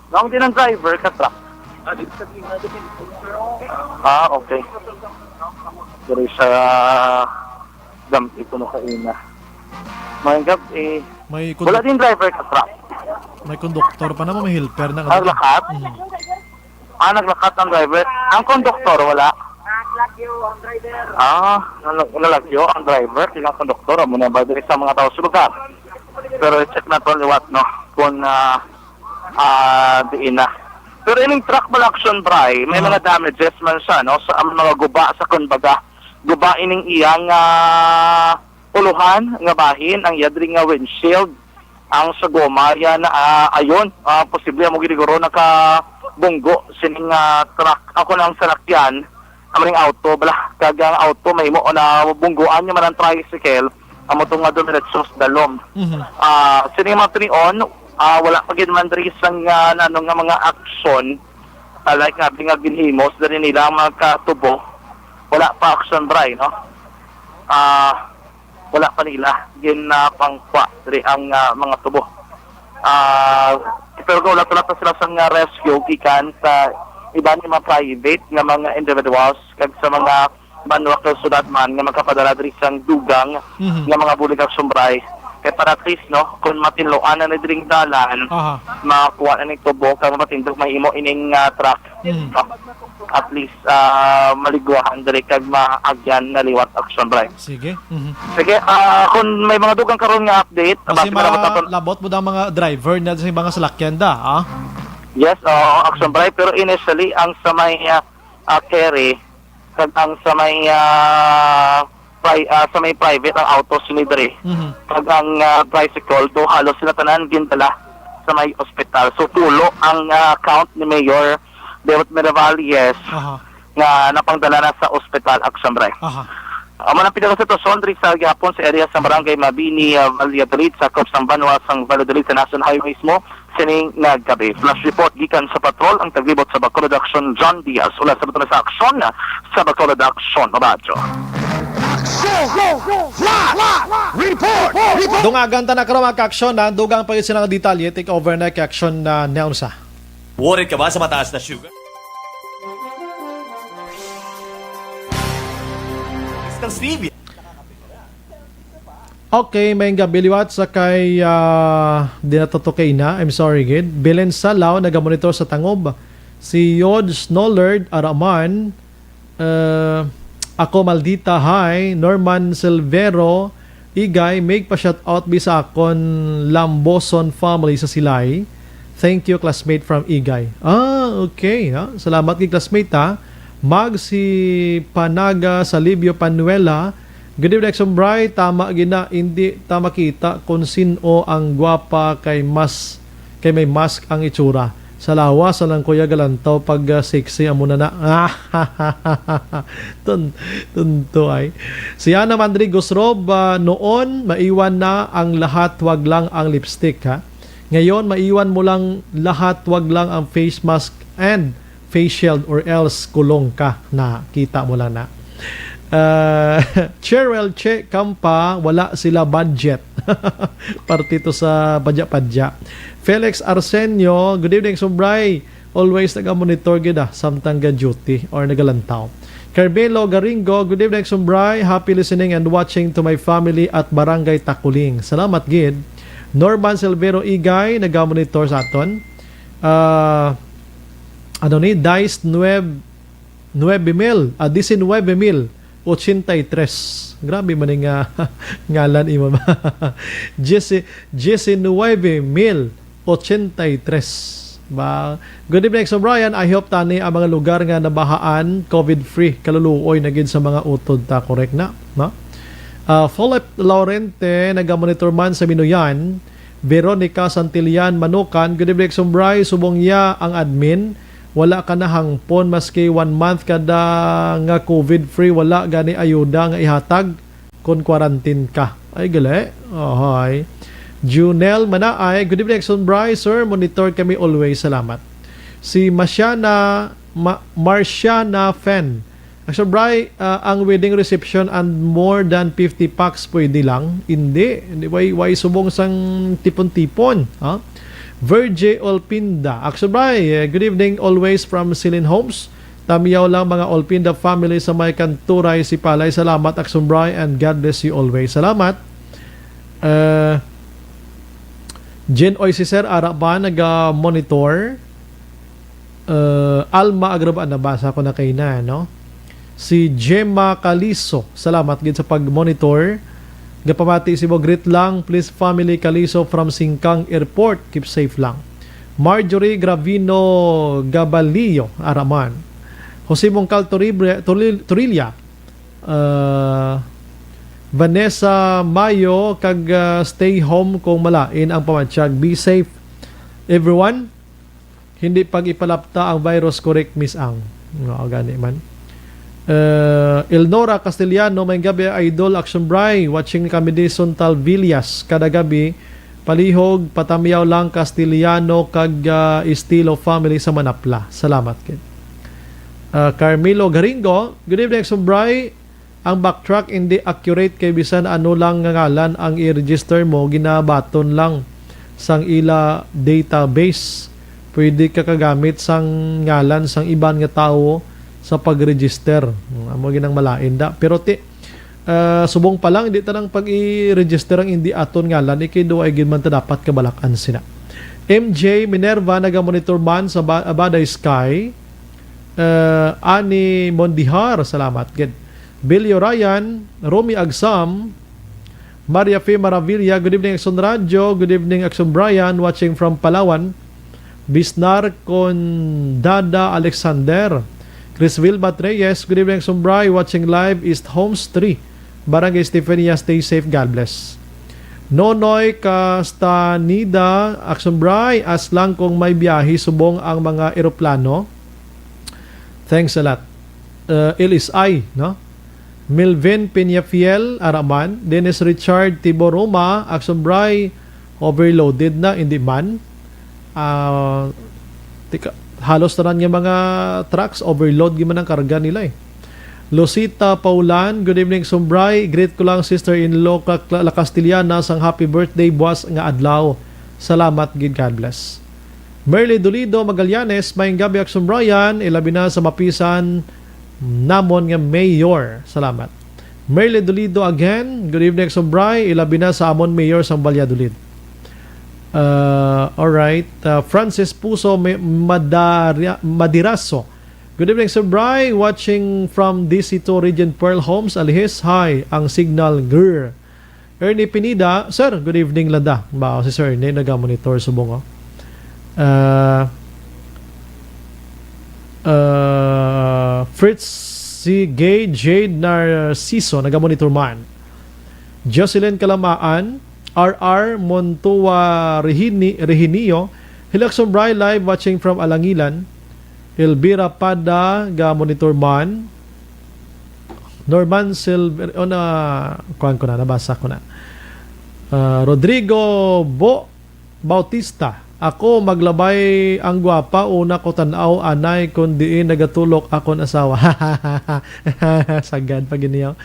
Nang din ang driver ka truck. Okay. Pero siya dampi ko na kaina. Mayangap wala din driver ka truck. May konduktor pa naman, may helper na. Naglakat? Naglakat ang driver. Ang konduktor wala. Nalagyo ang driver. Silang konduktor. Muna ba din sa mga tao sa lugar. Pero check na to liwat, no? Kung diin na. Pero ining truck action bray, may mga damages man siya, no? Sa mga guba sa kunbaga. Guba ining iyang uluhan nga bahin, ang yadring nga windshield, ang sa goma, yan ayon, posible mo giniguro nakabunggo sining truck. Ako na ang salakyan, aming auto, kagang auto, may mo na bungguan niya man ang tricycle, amo itong nga dumiretsos dalom. Sining mga tinion, wala pa man rin isang mga aksyon, like nga ginhimos, dali nila ang mga katubo, wala pa aksyon bray, no? Wala pa nila ginapangkwa diri ang mga tubo. Pero wala pa sila sa rescue gikan sa iba ni mga private nga mga individuals kag sa mga banwa ka sudad man nga magkapadala diri sang dugang nga mga bulig ak sumbray. Kaya para at least, no, kung matinloan na diring dalan, makakuha na ng tubo kag matindog may imo ining truck. At least maliguan diri kag maagyan na liwat action bray. Sige. Sige, kung may mga dugang karon nga update, kasi labot mo daw mga driver na sa mga salakyan da, Yes, action bray, pero initially ang sa may carry kag ang sa may private ang auto sinidre. Kag ang tricycle do halos sila tanan gindala sa may ospital. So tulo ang count ni Mayor David Meravalles nga napangdala na sa ospital action bray. Ang pinaka sitwasyon diri sa gihapon sa area sa Barangay Mabini, Valladolid sa Cops ng Banwa sang Valladolid sa National Highway mismo sining naggabi. Flash report gikan sa patrol ang taglibot sa Bacolod Action John Diaz ula sa bato sa aksyon sa Bacolod Action Radyo. Dungagan ta na karon mga ka-aksyon na dugang pa yun silang detalye take over na ka-aksyon na naunsa. Worried ka ba sa mataas na sugar? Ng stevia. Okay, may gabi liwat sa kay dinatotokay na. I'm sorry, Gid. Belen Salaw, nagamonitor sa Tangob. Si Yod Snollard Araman, ako Maldita Hi, Norman Silvero, Igay, make pa shout out bisa akon Lamboson family sa Silay. Thank you, classmate from Igay. Okay. Salamat kay classmate Mag si Panaga Salibio Panuela. Good evening, Sombray. Tama gina, hindi tama kita kung sino ang gwapa kay may mask ang itsura. Sa lawas lang Kuya Galantaw pag sexy amo na. Tunto ay. Si Ana Mandrigos Rob, noon maiwan na ang lahat, wag lang ang lipstick ha. Ngayon maiwan mo lang lahat, wag lang ang face mask and face shield or else kulong ka na. Kita mo lang na. Cheryl Che Campa, wala sila budget. Partito sa padya-padya. Felix Arsenio, good evening Sumbray. Always naga-monitor gida samtang duty or nagalantaw. Carmelo Garingo, good evening Sumbray. Happy listening and watching to my family at Barangay Takuling. Salamat gid. Norman Silvero Igay, naga-monitor sa aton. Dice 19,083. Grabe man nga ngalan imo ba. 19,083 ba. Good evening so Brian, I hope tani ang mga lugar nga nabahaan COVID-free kaluluoy na gid sa mga utod ta, correct na, no? Philip Laurente, naga-monitor man sa Minuyan. Veronica Santillan Manukan, good evening so Brian, subong ya ang admin. Wala ka na hangpon maski 1 month kada nga COVID-free, wala gani ayuda nga ihatag kung quarantine ka. Ay gali. Ohay. Junel Manaay, good evening Sunbray, sir. Monitor kami always. Salamat. Si Marciana Fan. Sunbray, ang wedding reception and more than 50 packs pwede lang. Hindi. Why subong sang tipon-tipon. Ha? Virgie Olpinda. Sunbray, good evening always from Silin Homes. Tamiyaw lang mga Olpinda family sa may Kanturay, Sipalay. Salamat Sunbray and God bless you always. Salamat. Jen Oy si Sir Araban nag-monitor. Alma Agrabaan, nabasa ko na kay na, no? Si Gemma Caliso, salamat gid sa pag-monitor. Gapamati si mo, greet lang please family Caliso from Singkang Airport, keep safe lang. Marjorie Gravino Gabalio Araman. Jose Mongcal Torilla, Vanessa Mayo, kag stay home kung malain ang pamatsyag. Be safe everyone. Hindi pag ipalapta ang virus, correct Miss Ang. No, gani man. Elnora Castellano, may gabi idol Action Bray, watching kami di Suntal Villas kada gabi. Palihog patamiyaw lang Castellano kag estilo family sa Manapla. Salamat kid. Carmelo Garingo, good evening Sumbray. Ang backtrack hindi accurate kay bisan ano lang nga ngalan ang i-register mo, ginabaton lang sang ila database. Pwede ka kagamit sang ngalan sang iban nga tao sa pag-register. Amo ginang malain da. Pero subong pa lang hindi tanang pag i-register ang hindi aton ngalan, ikido ay gid man ta dapat kabalakan sina. MJ Minerva, naga-monitor man sa Abaday Sky. Ani Mondihar, salamat gid. Billy Ryan, Romy Agsam, Maria F. Maravilla, good evening Action Radio, good evening Action Brian, watching from Palawan. Bisnar Condada Alexander, Chris Wilbat Reyes, good evening Action Brian, watching live East Homes 3, Barangay Stefania, stay safe, God bless. Nonoy Castanida, Action Brian, as lang kung may biyahe subong ang mga eroplano. Thanks a lot. LSI, no? Melvin Peñafiel Araman, Dennis Richard Tiboroma, Action Bray, overloaded na, hindi man. Halos tanan nga mga trucks, overload giman ang karga nila eh. Lucita Paulan, good evening Sumbray, greet ko lang sister-in-law La Castellana sang happy birthday buwas nga adlaw. Salamat gid, God bless. Merly Dolido Magallanes, may gabi Action Brian, ilabi na sa mapisan namon nga mayor. Salamat. Merle Dolido again, good evening Sombray, ilabi na sa amon mayor sang Valladolid. Alright, Francis Puso Madiraso, good evening Sombray, watching from DC2 Region Pearl Homes, Alihis, hi, ang signal grr. Ernie Pinida, sir, good evening landa. Ba si sir Ernie naga-monitor subong. Fritz si Gay Jade Narciso, naga-monitor man. Jocelyn Kalamaan, RR Montua Rehinio, Hilakson Bry live watching from Alangilan. Elvira Pada ga monitor man. Norman Silver kuan ko na nabasa ko na. Rodrigo Bautista. Ako maglabay ang gwapa una ko tanaw anay kun diin nagatulok akon asawa. Sagad pa giniyaw.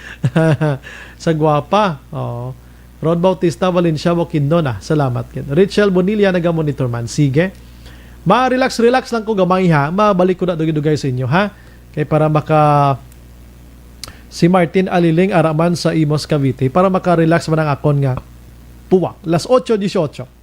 Sa gwapa. Oh. Rod Bautista Valencia Bukidnon na. Salamat kin. Richel Bonilla naga-monitor man. Sige. Ma-relax lang ko gamay ha. Mabalik ko na dugay sa inyo ha. Kay para maka si Martin Aliling araman sa Imos Cavite para maka-relax man ang akon nga puwa. Las 8:18.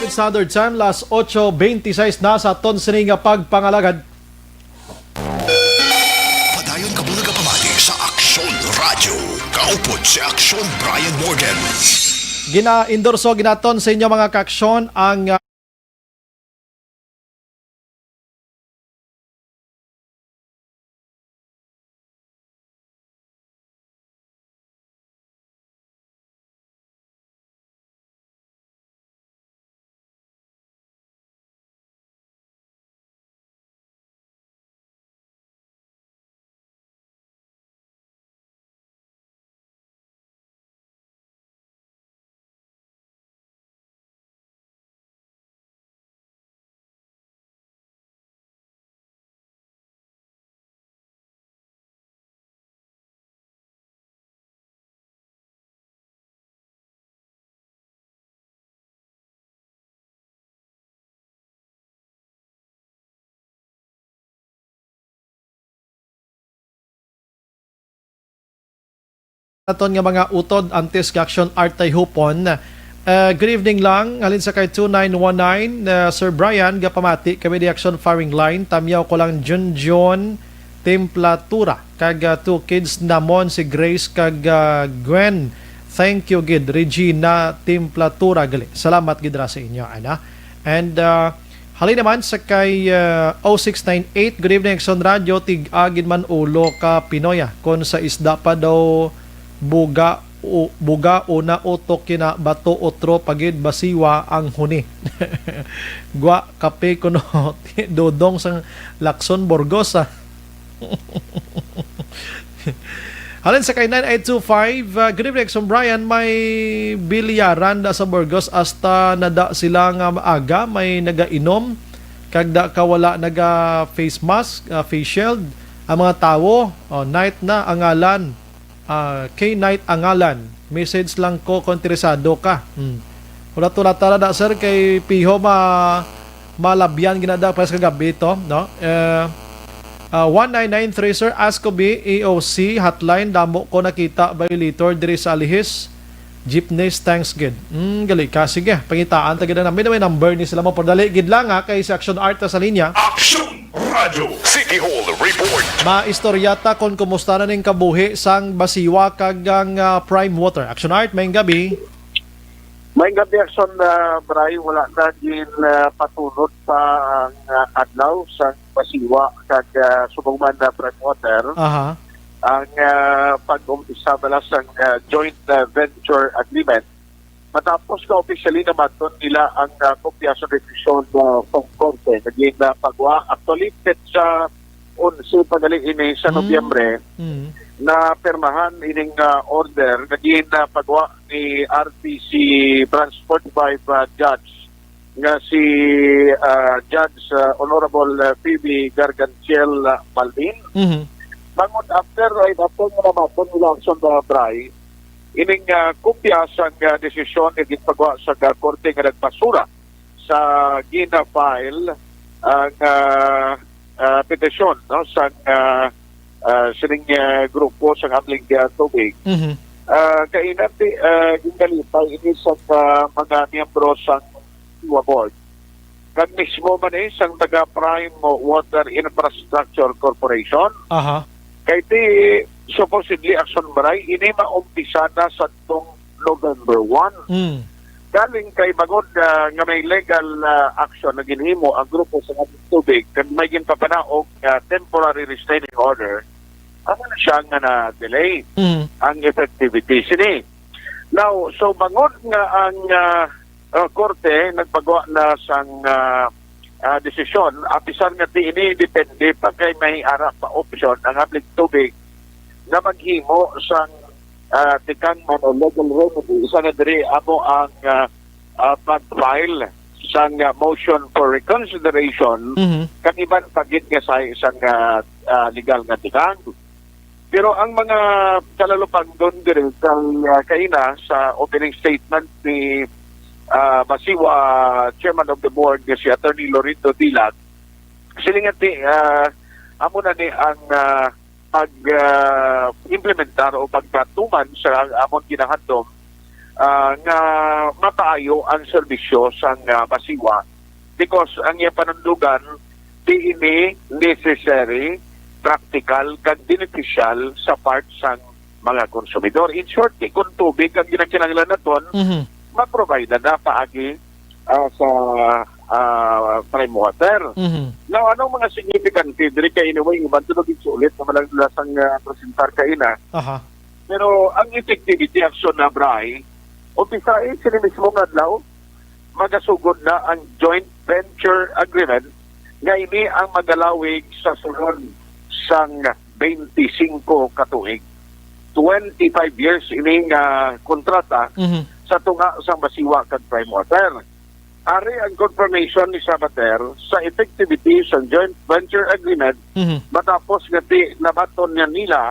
Philippine Standard Time, las 8:26 na sa ton sininga pagpangalagad. Padayon ka muna kapamati sa Aksyon Radio. Kaupod si Aksyon Brian Morgan. Gina-endorso ginaton sa inyo mga kaaksyon ang aton nga mga utod antes action art tay hupon. Good evening lang halin sa kay 2919 Sir Brian gapamati kami di action firing line tamyaw ko lang Junjon Templatura kag 2 kids namon si Grace kag Gwen. Thank you gid Regina Templatura gali. Salamat gid ra sa inyo ana. And halin naman sa kay 0698 good evening action radio tig-agin man ulo ka Pinoya kon sa isda pa daw buga una utok kina bato otro pagid basiwa ang huni. Gwa kape kuno dodong sang Lacson Burgos. Halin sa kay 9825 good evening Son Brian, may bilyaran da sa Burgos hasta nada sila nga maaga may nagainom kagda kawala naga face mask face shield ang mga tawo night na angalan K-Night angalan. Message lang ko kung interesado ka. Wala tara da sir kay Piho malabyan ginada pas kagabi ito, no? 1993 sir Ascoby AOC hotline damo ko nakita violator diri sa Alihis Jeepneys thanks gid. Gali ka sige pangitaan ta gid na may number ni sila mo padali gid lang kay sa Action Art sa linya. Aksyon Radio City Hall Report. Maistoryata kon kumusta na ning kabuhi sang basiwa kag ang Prime Water. Action Art may gabi. May gabi Action Bray, wala na din patulot pa ang adlaw sa basiwa kag subong man na Prime Water. Aha. Ang pag-umpisa bala sa joint venture agreement. Matapos ka officially naman doon nila ang kopya sa decision ng Korte. Naging pagwa. Actually, sa 11 pagaling ini sa Nobyembre na permahan ining order. Naging pagwa ni RTC Branch 45 Judge nga si Judge Honorable Phoebe Garganciel Malvin. Bangon after right after nga naman nila ang Sonda Bray, ining kopya sa desisyon na ginpagawa sa Korte nga nagpasura sa gina-file ang petisyon no, sa sining grupo sa Amling Tubig. Kainan gingalipay ini sa mga miyembro sa TUA Board. Kag mismo man sa taga Prime Water Infrastructure Corporation. Kaya supposedly Action Bray, ini maumpisa na sa itong November 1. Galing kay bagod nga may legal action na ginhimo ang grupo sa Tubig kag may ginpapanaog temporary restraining order, ano na siya nga na-delay ang effectivity sini. Now, so bagod nga ang Korte nagpagawa na sang desisyon, apisan nga di ini depende pa kay may ara pa option ang Amling Tubig na maghimo sa tikang legal remedy. Isa na diri amo ang pag-file sa motion for reconsideration kang iban pagit nga sa isang legal nga tikang. Pero ang mga kalalupang doon diri kaina sa opening statement ni Basiwa Chairman of the Board si Attorney Loreto Dilat, silingati amo na ni ang pag-implementar o pagpatuman sa amon ginahadlom nga mataayo ang serbisyo sa Basiwa because ang iyang panundugan di ini necessary, practical, kag beneficial sa part sa mga konsumidor. In short, kung tubig ang ginagkinanglan naton, ma-provide na paagi sa prime water. Now, anong mga significant diri kay anyway, iban tulog sulit na malang lasang presentar kaina. Pero ang effectivity action na Bray, umpisa sila mismo nga adlaw, magasugod na ang joint venture agreement nga ini ang magalawig sa sulod sang 25 katuig. 25 years ini nga kontrata sa tunga sa Basiwa kag Prime Water. Ari ang confirmation ni Sabater sa effectivity sa joint venture agreement matapos nga nabaton niya nila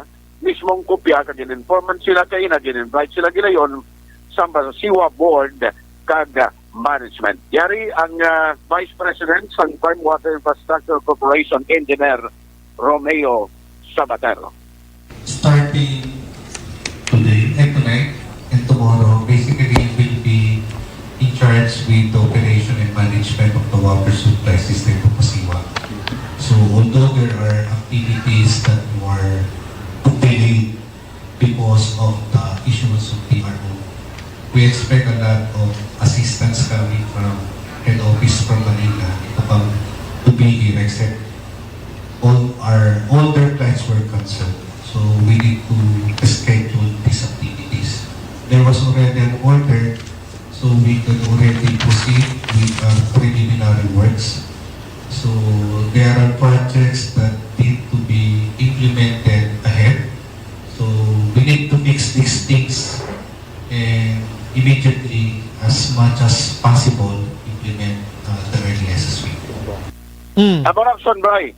mismong kopya kag informant sila kay nag-invite sila gilayon sa Basiwa board kag management. Yari ang Vice President sa Prime Water Infrastructure Corporation Engineer Romeo Sabater. Starting today and tonight and tomorrow, basically will be in charge with the operation and management of the water supply system of Basiwa. So although there are activities that were delayed because of the issuance of PRO, we expect a lot of assistance coming from head office from Manila to come to be here, except all their plans were cancelled. So we need to schedule these activities. There was already an order, so we could already proceed with preliminary works. So there are projects that need to be implemented ahead. So we need to fix these things and immediately, as much as possible, implement the earliest as we can. Action, Bray.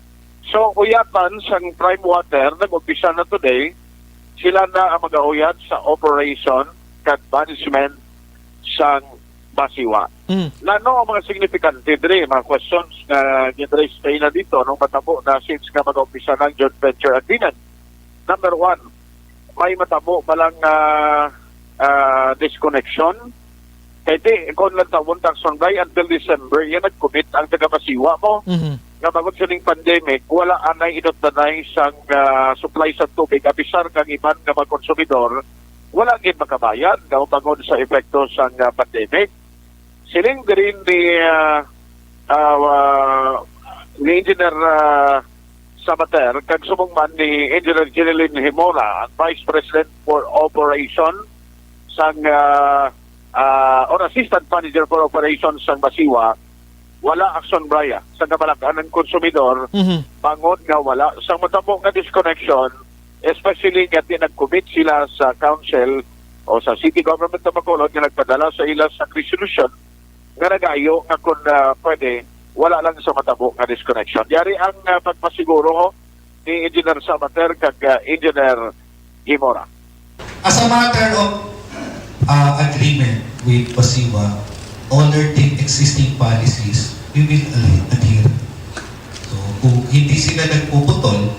So, uyapan sa Prime Water, nag-umpisa na today, sila na ang mag-auyat sa operation kag management sa Basiwa. Lano ang mga significant diri, mga questions na ginraise kayo na dito nung matabo na since nga mag-umpisa ng joint venture agreement. Number one, may matabo palang disconnection. Kaya kung lang tawon takson bay until December, yan nag-commit ang taga-Basiwa mo. Nga bago sining pandemic, wala anay inot-danay sang supply sa tubig. Abisar kang iban nga mga konsumidor, wala gin makabayad nga ubangon sa epekto sang pandemic. Siling din ni Engineer Sabater, kag sumungman ni Engineer Jeneline Himora, ang Vice President for Operation sang or Assistant Manager for Operations sang Basiwa, wala action braya sa kabalakan ng konsumidor, bangon nga wala sa matamo nga disconnection, especially nga nag-commit sila sa council o sa city government ng Bacolod nga nagpadala sa ila sa resolution nga nagayo nga kung pwede, wala lang sa matabo nga disconnection. Yari ang pagpasiguro ni Engineer Sabater kag Engineer Himora. As a matter of agreement with Basiwa, all their existing policies, we will adhere. So, kung hindi sila nagpuputol,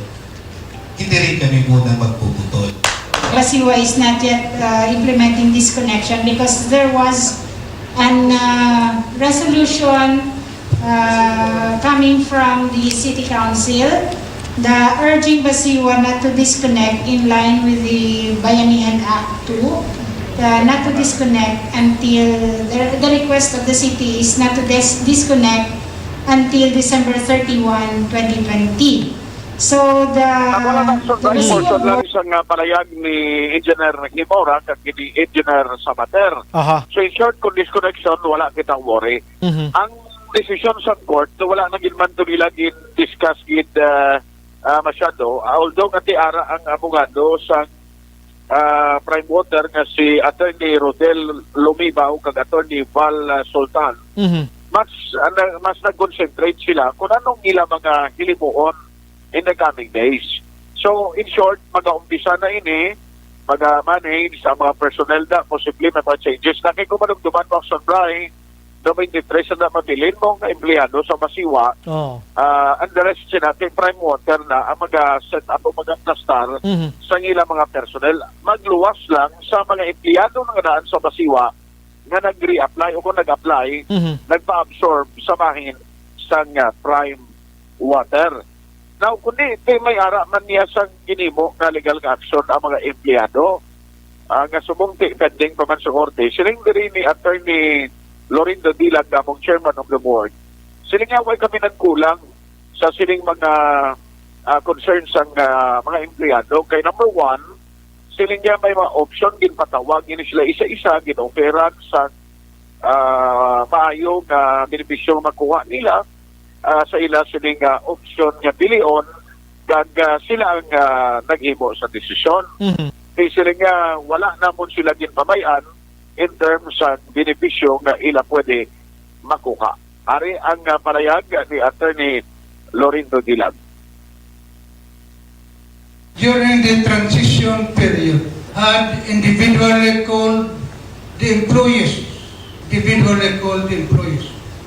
hindi rin kami muna magpuputol. Basiwa is not yet implementing this connection because there was an resolution coming from the City Council urging Basiwa not to disconnect in line with the Bayanihan Act 2. Not to disconnect until the request of the city is not to disconnect until December 31, 2020. So portion lang isang palayag ni Engineer Himora kag ni Engineer Sabater. So in short, kung disconnection, wala kitang worry. Ang decision sa court, wala na gid man to nila discuss masyado. Although nga tiara ang abogado sa Prime Water nga si Attorney Rodel Lumibaw kag Attorney Val Sultan, mas nag-concentrate sila kung anong ila mga hilimuon in the coming days. So, in short, mag-aumpisa na ini, mag-manage sa mga personnel na, possibly may mga changes na kay kumanong duman mo sa Bray, na 23 na mabilin mong empleyado sa Masiwa. And the rest natin, Prime Water na ang mag-set up o mag-aplastar sa ilang mga personnel. Magluwas lang sa mga empleyado na daan sa Masiwa nga nag-re-apply o kung nag-apply, nagpa-absorb sa mahin sa Prime Water. Now, kundi may ara man niya sa ginimo na legal action ang mga empleyado nga sumungti pending pa man sa korte. Siling diri ni Attorney Lorindo Dilag, among chairman of the board, siling nga way kami nagkulang sa siling mga concerns ang mga empleyado. Kay number one, siling nga may mga option, ginpatawag, sila isa-isa, ginoferan sa maayo nga benepisyo makuha nila sa ila siling option nga pilion kag sila ang naghimo sa desisyon. Kay siling nga wala namon sila ginpamayan in terms of benepisyo nga ila pwede makuha. Ari ang palayag ni Attorney Lorindo Dilag. During the transition period, had individually called the employees,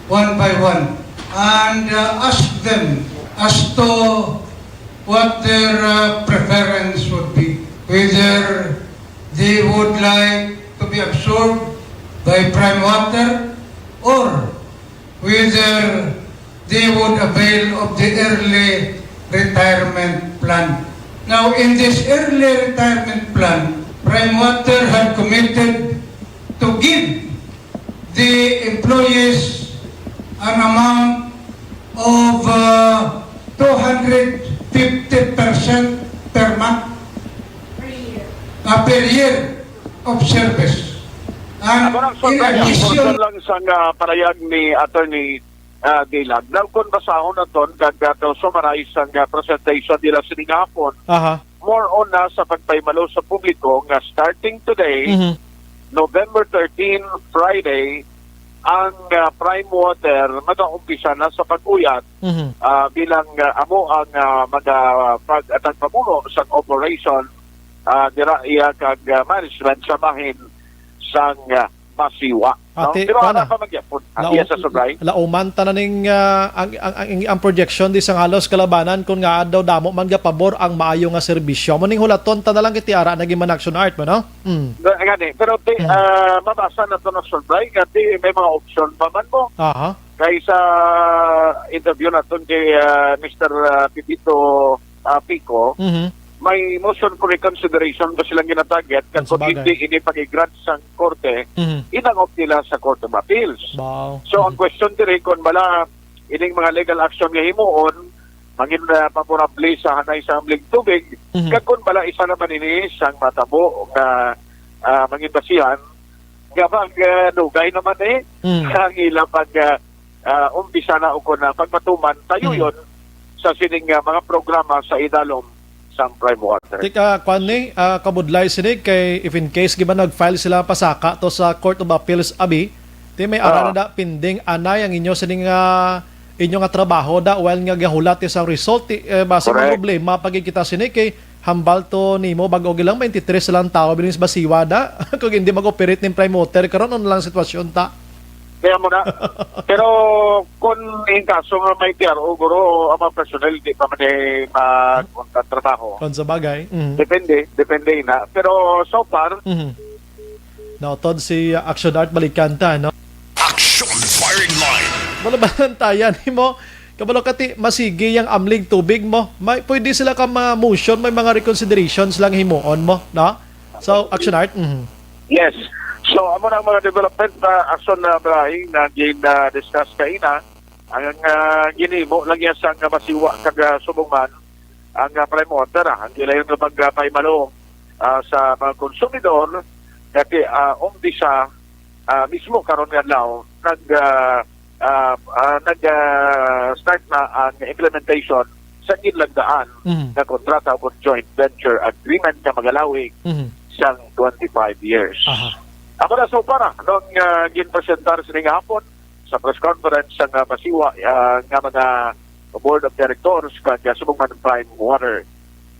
one by one, and asked them as to what their preference would be, whether they would like to be absorbed by Prime Water or whether they would avail of the early retirement plan. Now, in this early retirement plan, Prime Water had committed to give the employees an amount of 250% per month, per year of service. And in addition, lang sa palayag ni Attorney Dilag. Now, kung basahon na ito, summarize ang presentation nila siningapon, more on na sa pagpaymalo sa publiko nga starting today, November 13, Friday, ang Prime Water mag-umpisa na sa pag-uyat bilang amo ang pag-pamuno sa operation dira iya kag management sa bahin sang Masiwa. Ate, pero ana pa magyapon. Iya sa Sobray. Lauman tananing ang projection di sang halos kalabanan kun nga daw damo man ga pabor ang maayo nga serbisyo. Muning hulaton ta na lang kiti ara naging man action art mo no? Ngani, pero mabasa na to na Sobray kati may mga option pa man mo. Kay sa interview naton kay Mr. Pipito Pico, may motion for reconsideration ba silang ginatarget kung hindi ini pag-grant sa korte, inangop nila sa Court of Appeals. So, ang question diri kung bala ining mga legal action nga himuon, mangin favorable sa hanay sa amling tubig, kung bala isa naman ini sang matabo nga mangin basihan, gabang dugay naman ang ilang umpisa na o na pagmatuman, tayo yun sa sining mga programa sa idalom sa Prime Water. Tika, kwan kabudlay sini kay if in case giba nag-file sila pasaka to sa Court of Appeals abi, ti may ara na da pending anay ang inyo sining inyo nga trabaho da while nga gahulat sa result base mo problema pagkikita sini kay hambal to nimo bag-o gilang 23 lang tao binis basiwa da kung hindi mag-operate ning Prime Water karon ano lang sitwasyon ta. Kaya mo na. Pero kung in kaso nga may PRO, guro, ang mga personal, di pa man magtrabaho. Kung sa bagay. Depende na. Pero so far, nautod si Action Art Balikanta, no? Action Firing Line! Malabanan tayan mo. Kabalo kati, masigi yung amling tubig mo. Pwede sila ka mga motion, may mga reconsiderations lang himuon mo, no? So, Action Art? Yes. So, amo na mga development na action na brahing na discuss kaina, ang ginimo lang yan sa Masiwa kag Subungan, ang Prime Water, ang gilayon na pagpaymalo sa mga konsumidor, kasi umpisa mismo karon nga law, nag-start na ang implementation sa inlagdaan na kontrata o joint venture agreement na magalawig siyang 25 years. Ako na so para nung ginpresentar sining hapon sa press conference sa Masiwa nga mga board of directors kag Subungan Prime Water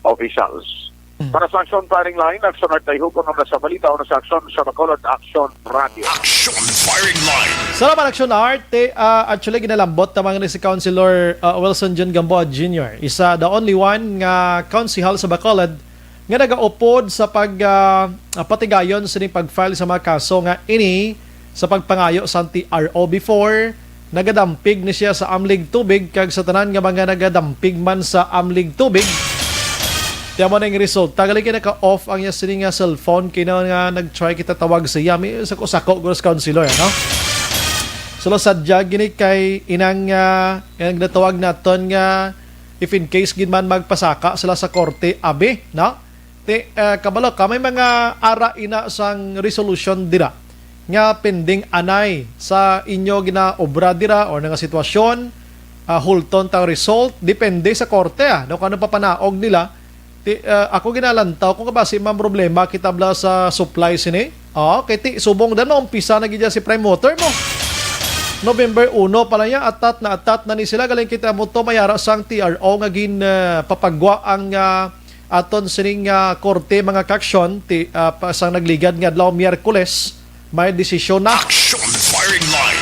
officials. Para sa Action Firing Line, Action Artayho kung naman sa balita o sa Action sa Bacolod, Action Radio. Action Firing Line. Salamat, Action Art. Actually, ginalambot tamang ni si Councilor Wilson John Gamboa Jr. Isa the only one nga council sa Bacolod nga nagaupod sa patigayon sa pag-file sa mga kaso nga ini sa pagpangayo sa TRO before nagadampig ni siya sa amlig tubig kag sa tanan nga mga nagadampig man sa amlig tubig. Tiyan mo na yung result. Tagali ka naka-off ang niya sining nga cellphone kina nga nag-try kita tawag sa iya. May sako-sako guros counselor, no? So, sadya gini kay inang natawag naton nga if in case ginman magpasaka sila sa korte, abe, no? Kabalo ka, may mga ara ina sang resolution dira nga pending anay sa inyo ginaobra dira o nga sitwasyon, hulton tang result, depende sa korte, no? Kung ano papanaog nila, ako ginalantaw kung kabasi mang problema kitabla sa supply sini. Kaya subong na umpisa na gidya si Prime Water mo. November 1 pala niya, atat na ni sila. Galing kita mo to mayara sang TRO nga papagwa ang aton sining korte mga kaksyon sang nagligad nga adlaw Miyerkules. May desisyon na. Action Firing Line.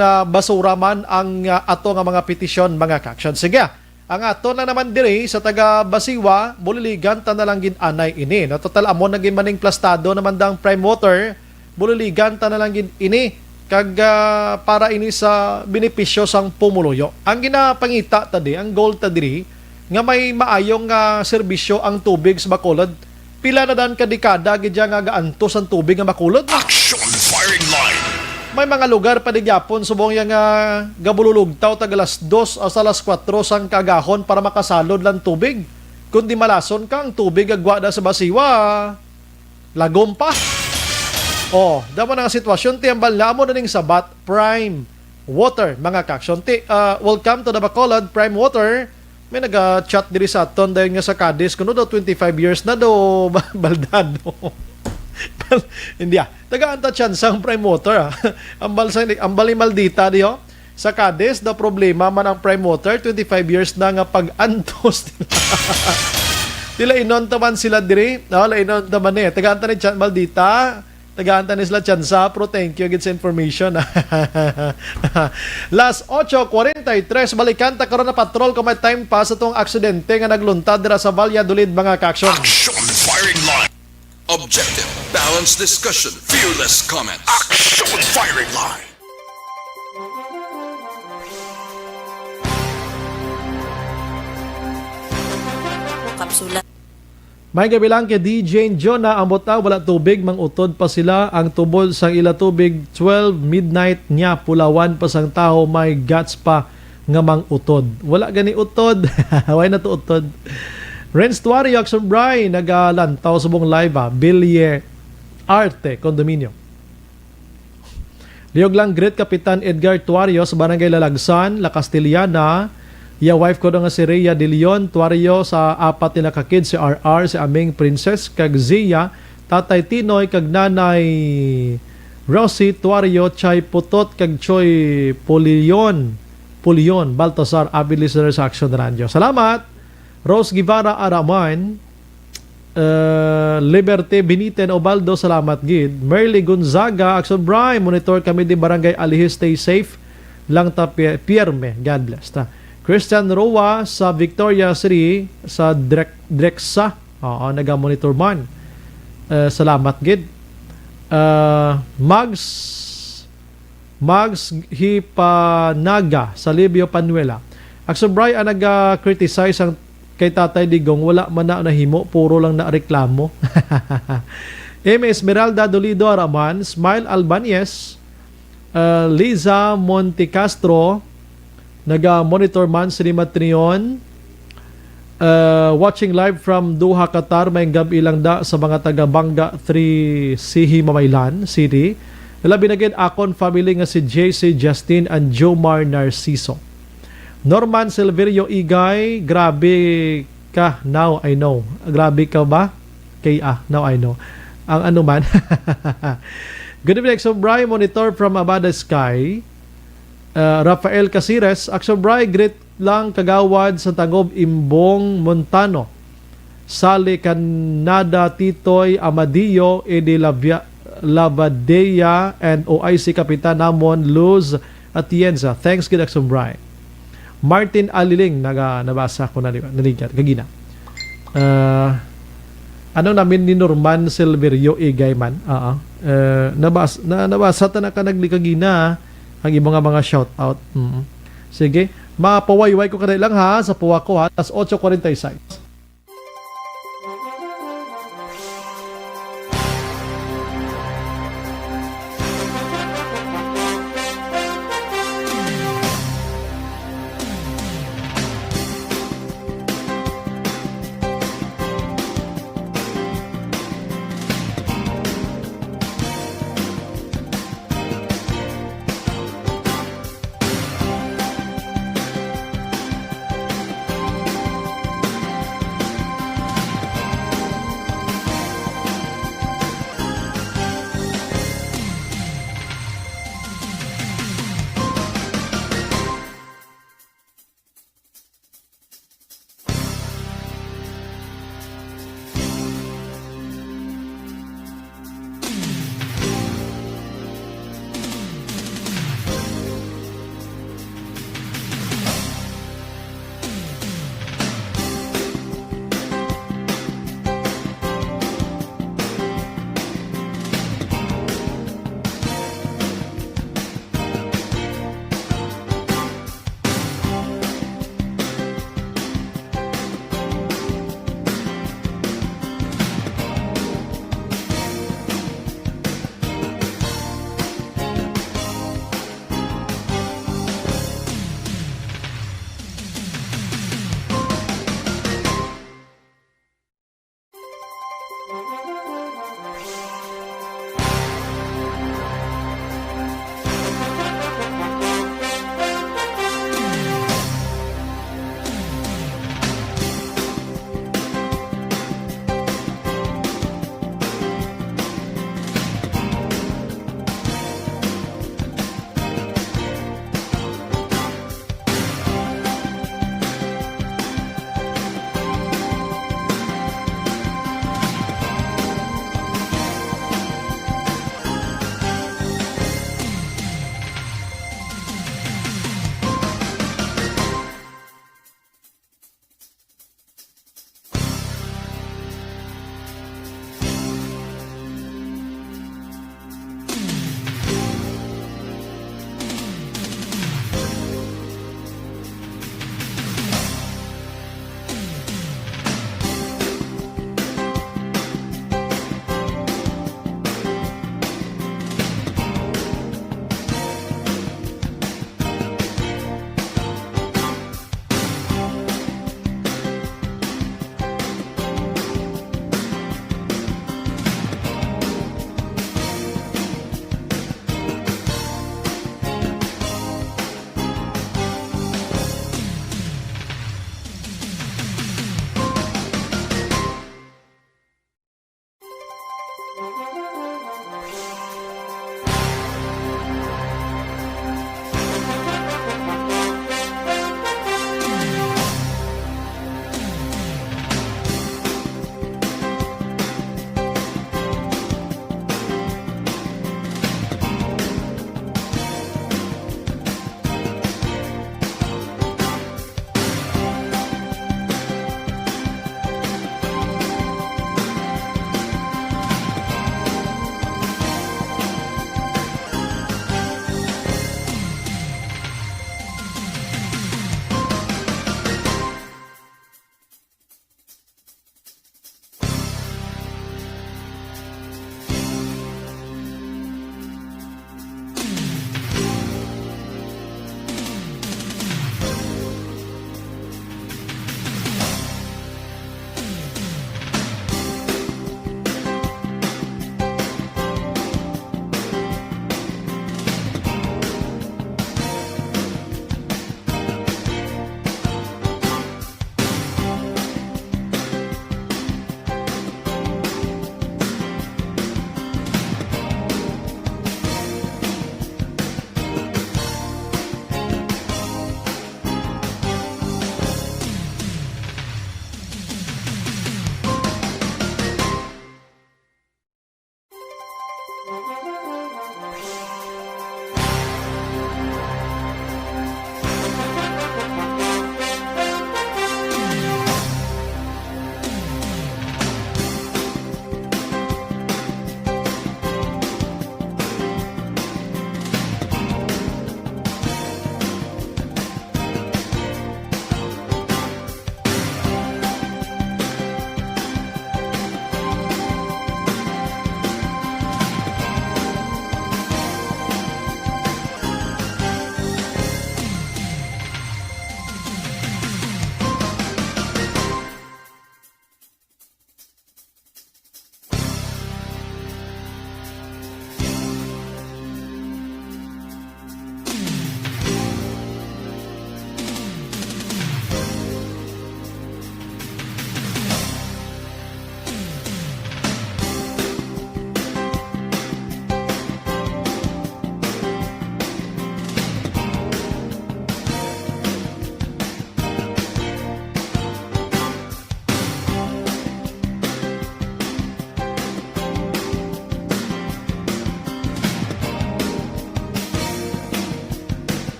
Nga basura man ang ato nga mga petisyon mga kaksyon. Sige. Ang ato na naman diri sa taga Basiwa, buliligan ta na lang gin-anay ini. No, total amon naging maning plastado naman dang Prime Water, buliligan ta na lang gin ini kag para ini sa benepisyo sang pumuluyo. Ang ginapangita tadi, ang goal ta diri nga may maayong serbisyo ang tubig sa Bacolod. Pila na dan ka dekada gidya nga gaantos ang tubig nga Bacolod. Action Firing Line. May mga lugar pa di gyapon subong yang gabululugtaw tag alas 2 o alas 4 sang kagahon para makasalod lang tubig. Kundi malason kang tubig agwa da sa Basiwa, lagom pa. Damo na nga sitwasyon ti ambal na mo na ning sabat Prime Water mga kaksyon. Welcome to the Bacolod Prime Water. May nag-chat diri sa aton dahil nga sa Cadiz kuno daw 25 years na do baldado. Hindi tagaan ta chance ang Prime Water ambal maldita diyo sa Cadiz daw problema man ang Prime Water 25 years na nga pag-antos tila inon taman sila diri inon taman tagaan ta ni chance maldita tagaan ta ni sila chance pro thank you again sa information. Last 8:43 balikan ta karon na patrol kung may time pa sa tong aksidente nga nagluntad dira sa Valladolid mga kaksyon. Action Firing Line. Objective, balanced discussion, fearless comments. Action Firing Line. Kapsula. May gabi lang kay DJ Jonah ang bota wala tubig mangutod pa sila ang tubol sang ila tubig 12 midnight niya pulawan pa sang tao may guts pa nga mangutod. Wala gani utod. Why na to utod? Renz Tuario, Action Bray, nagalantaw sa buong live Bilye Arte, Condominium. Liog lang great Kapitan Edgar Tuario sa Barangay Lalagsan, La Castillana. Ya wife ko nga si Rhea De Leon Tuario sa apat nila kakid si RR, si Aming Princess, kag Zia, Tatay Tinoy, kag Nanay Rosie Tuario, Chay Putot, kag Choy Pulion, Baltasar, avid listener sa Action Radio. Salamat! Rose Guevara Araman, Liberty Beniten Obaldo, salamat gid. Merly Gonzaga, Action Bray, monitor kami di Barangay Alihis, stay safe lang ta Pierme, God bless ta. Christian Roa sa Victoria City sa Drexa, naga-monitor man. Salamat gid. Mags Hipanaga sa Libio Panuela. Action Bray ang nag-criticize ang kay Tatay Digong, wala man na nahimo, puro lang na reklamo. M. Esmeralda Dolido Araman, Smile Albanez, Liza Montecastro, naga-monitor man si Matrion, watching live from Doha, Qatar, may gabi lang da sa mga taga-Bangga 3 Sihi, Mamaylan City. Labi na gid akon family nga si JC Justin and Jomar Narciso. Norman Silverio Igay, grabe ka, now I know. Grabe ka ba? Now I know. Ang ano man. Good evening, Action Bray, monitor from Abada Sky. Rafael Casires, Action Bray, great lang kagawad sa Tagob, Imbong, Montano. Sale Canada Titoy Amadillo Edi Lavadea and OIC Kapitan Namon Luz Atienza. Thanks gid Aksumbray. Martin Aliling nabasa ko na naligat kagina. Ano namin ni Norman Silverio Igayman. Nabasa ta na ka naglikagina ang ibang mga shout out. Sige, mapawayway ko kada lang ha sa puwa ko ha. Tas 8:46.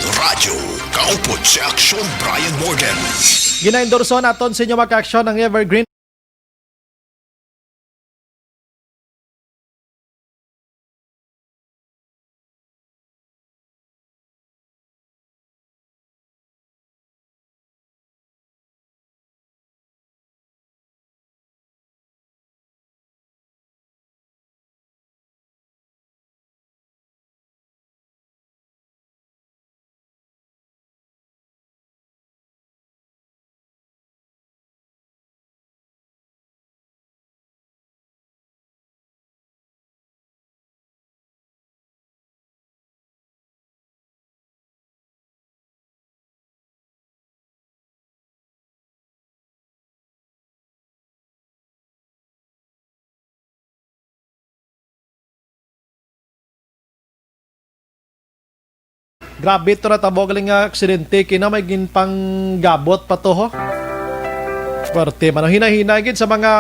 Radyo, kaupod si Aksyon Brian Morgan. Gina-endorso naton sa inyo maka-aksyon ng Evergreen. Grabe ito na tabog galing nga aksidente kina may ginpang gabot pa to ho. Swerte man hina-hina gid sa mga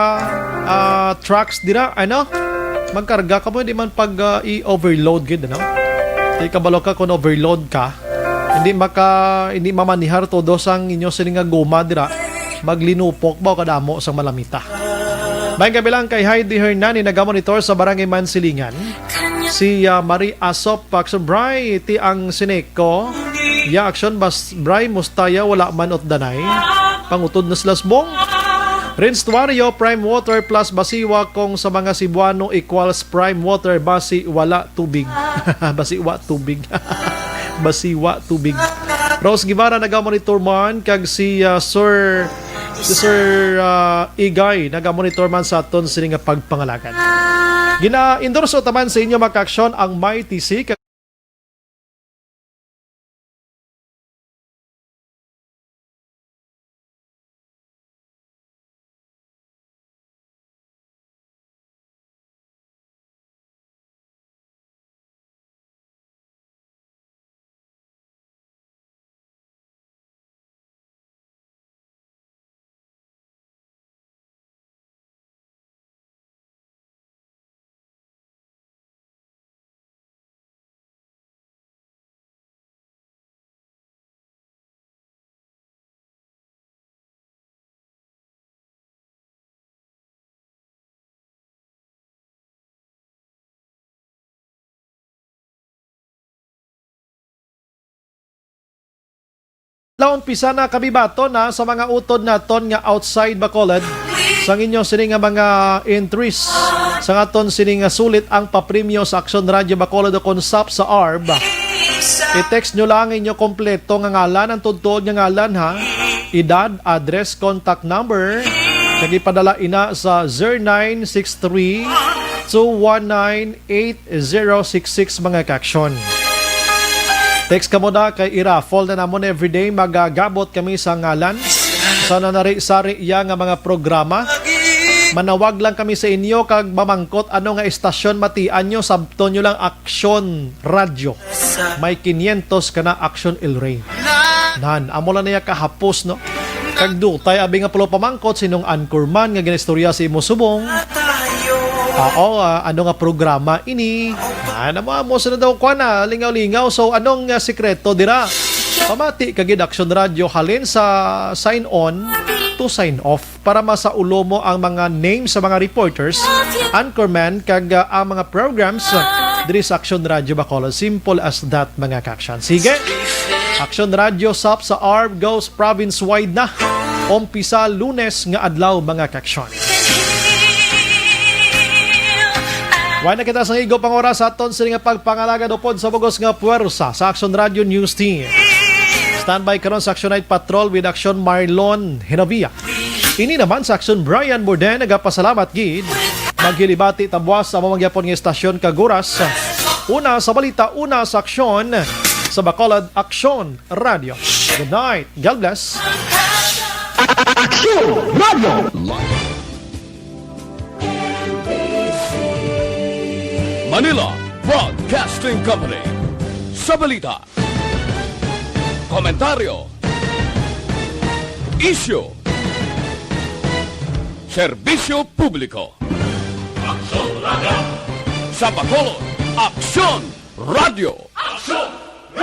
trucks dira ano. Magkarga ka mo di man pag i-overload gid ano. Di kabalo ka kung overload ka. Hindi mamanihar todo sang inyo sini nga goma dira. Maglinupok ba kadamo sang malamita. May kabilang kay Heidi Hernani nagamonitor sa Barangay Mansilingan. Si Marie Asop Paxo Bray iti ang sineko. Ya action bas Bray mustaya wala man ot danay. Pangutod na slasbong. Rinse Tuario Prime Water plus basiwa kung sa mga Cebuano equals Prime Water basi wala tubig. Basiwa tubig. Basiwa tubig. Rose Guevara nagamonitor man kag si Sir Igay nagamonitor man sa aton sini nga pagpangalagan. Gina-endorso taman sa inyo maka-aksyon ang MyTC. Umpisa na kami bato na sa mga utod naton nga outside Bacolod sang inyo sini nga mga entries sa aton sini nga sulit ang papremyo sa Aksyon Radio Bacolod o Konsap sa ARB. I-text nyo lang inyo kompleto nga ngalan, ang tudtod nga ngalan ha, edad, address, contact number, Kagipadala ina sa 0963-219-8066 mga kaksyon. Text ka mo na kay Iraffle na namon everyday magagabot kami sa ngalan. Sana nari-sari iya nga mga programa. Manawag lang kami sa inyo kag mamangkot ano nga estasyon matian nyo, sabto nyo lang Aksyon Radio. May 500 ka na Aksyon El Rey. Nan, amo lang niya kahapos, no? Kag dutay abi nga pulo pamangkot sinong anchorman nga ginistorya si imo subong. Ano nga programa ini? Ano mo sa daw ko na lingaw-lingaw. So anong sikreto dira? Pamati kagid Aksyon Radio halin sa sign on to sign off para masaulo mo ang mga names sa mga reporters, anchorman kag ang mga programs diri sa Aksyon Radio Bacolod. Simple as that mga kaksyon. Sige. Aksyon Radio sap sa ARB goes province-wide na. Umpisa Lunes nga adlaw mga kaksyon. Why na kita sa higo pang oras aton sa nga pagpangalaga do pod sa bugos nga puwersa sa Aksyon Radio News Team. Standby karon sa Action Night Patrol with Action Marlon Hinovia. Ini naman sa Action Brian Borden nagapasalamat gid. Maghilibati tabwas sa mamagyapon nga estasyon kaguras. Una sa balita, una sa aksyon sa Bacolod Action Radio. Good night. God bless. Action Radio. Manila Broadcasting Company. Sa balita, komentaryo, issue, serbisyo publiko. Aksyon Radio. Sa Bacolod, Aksyon Radio.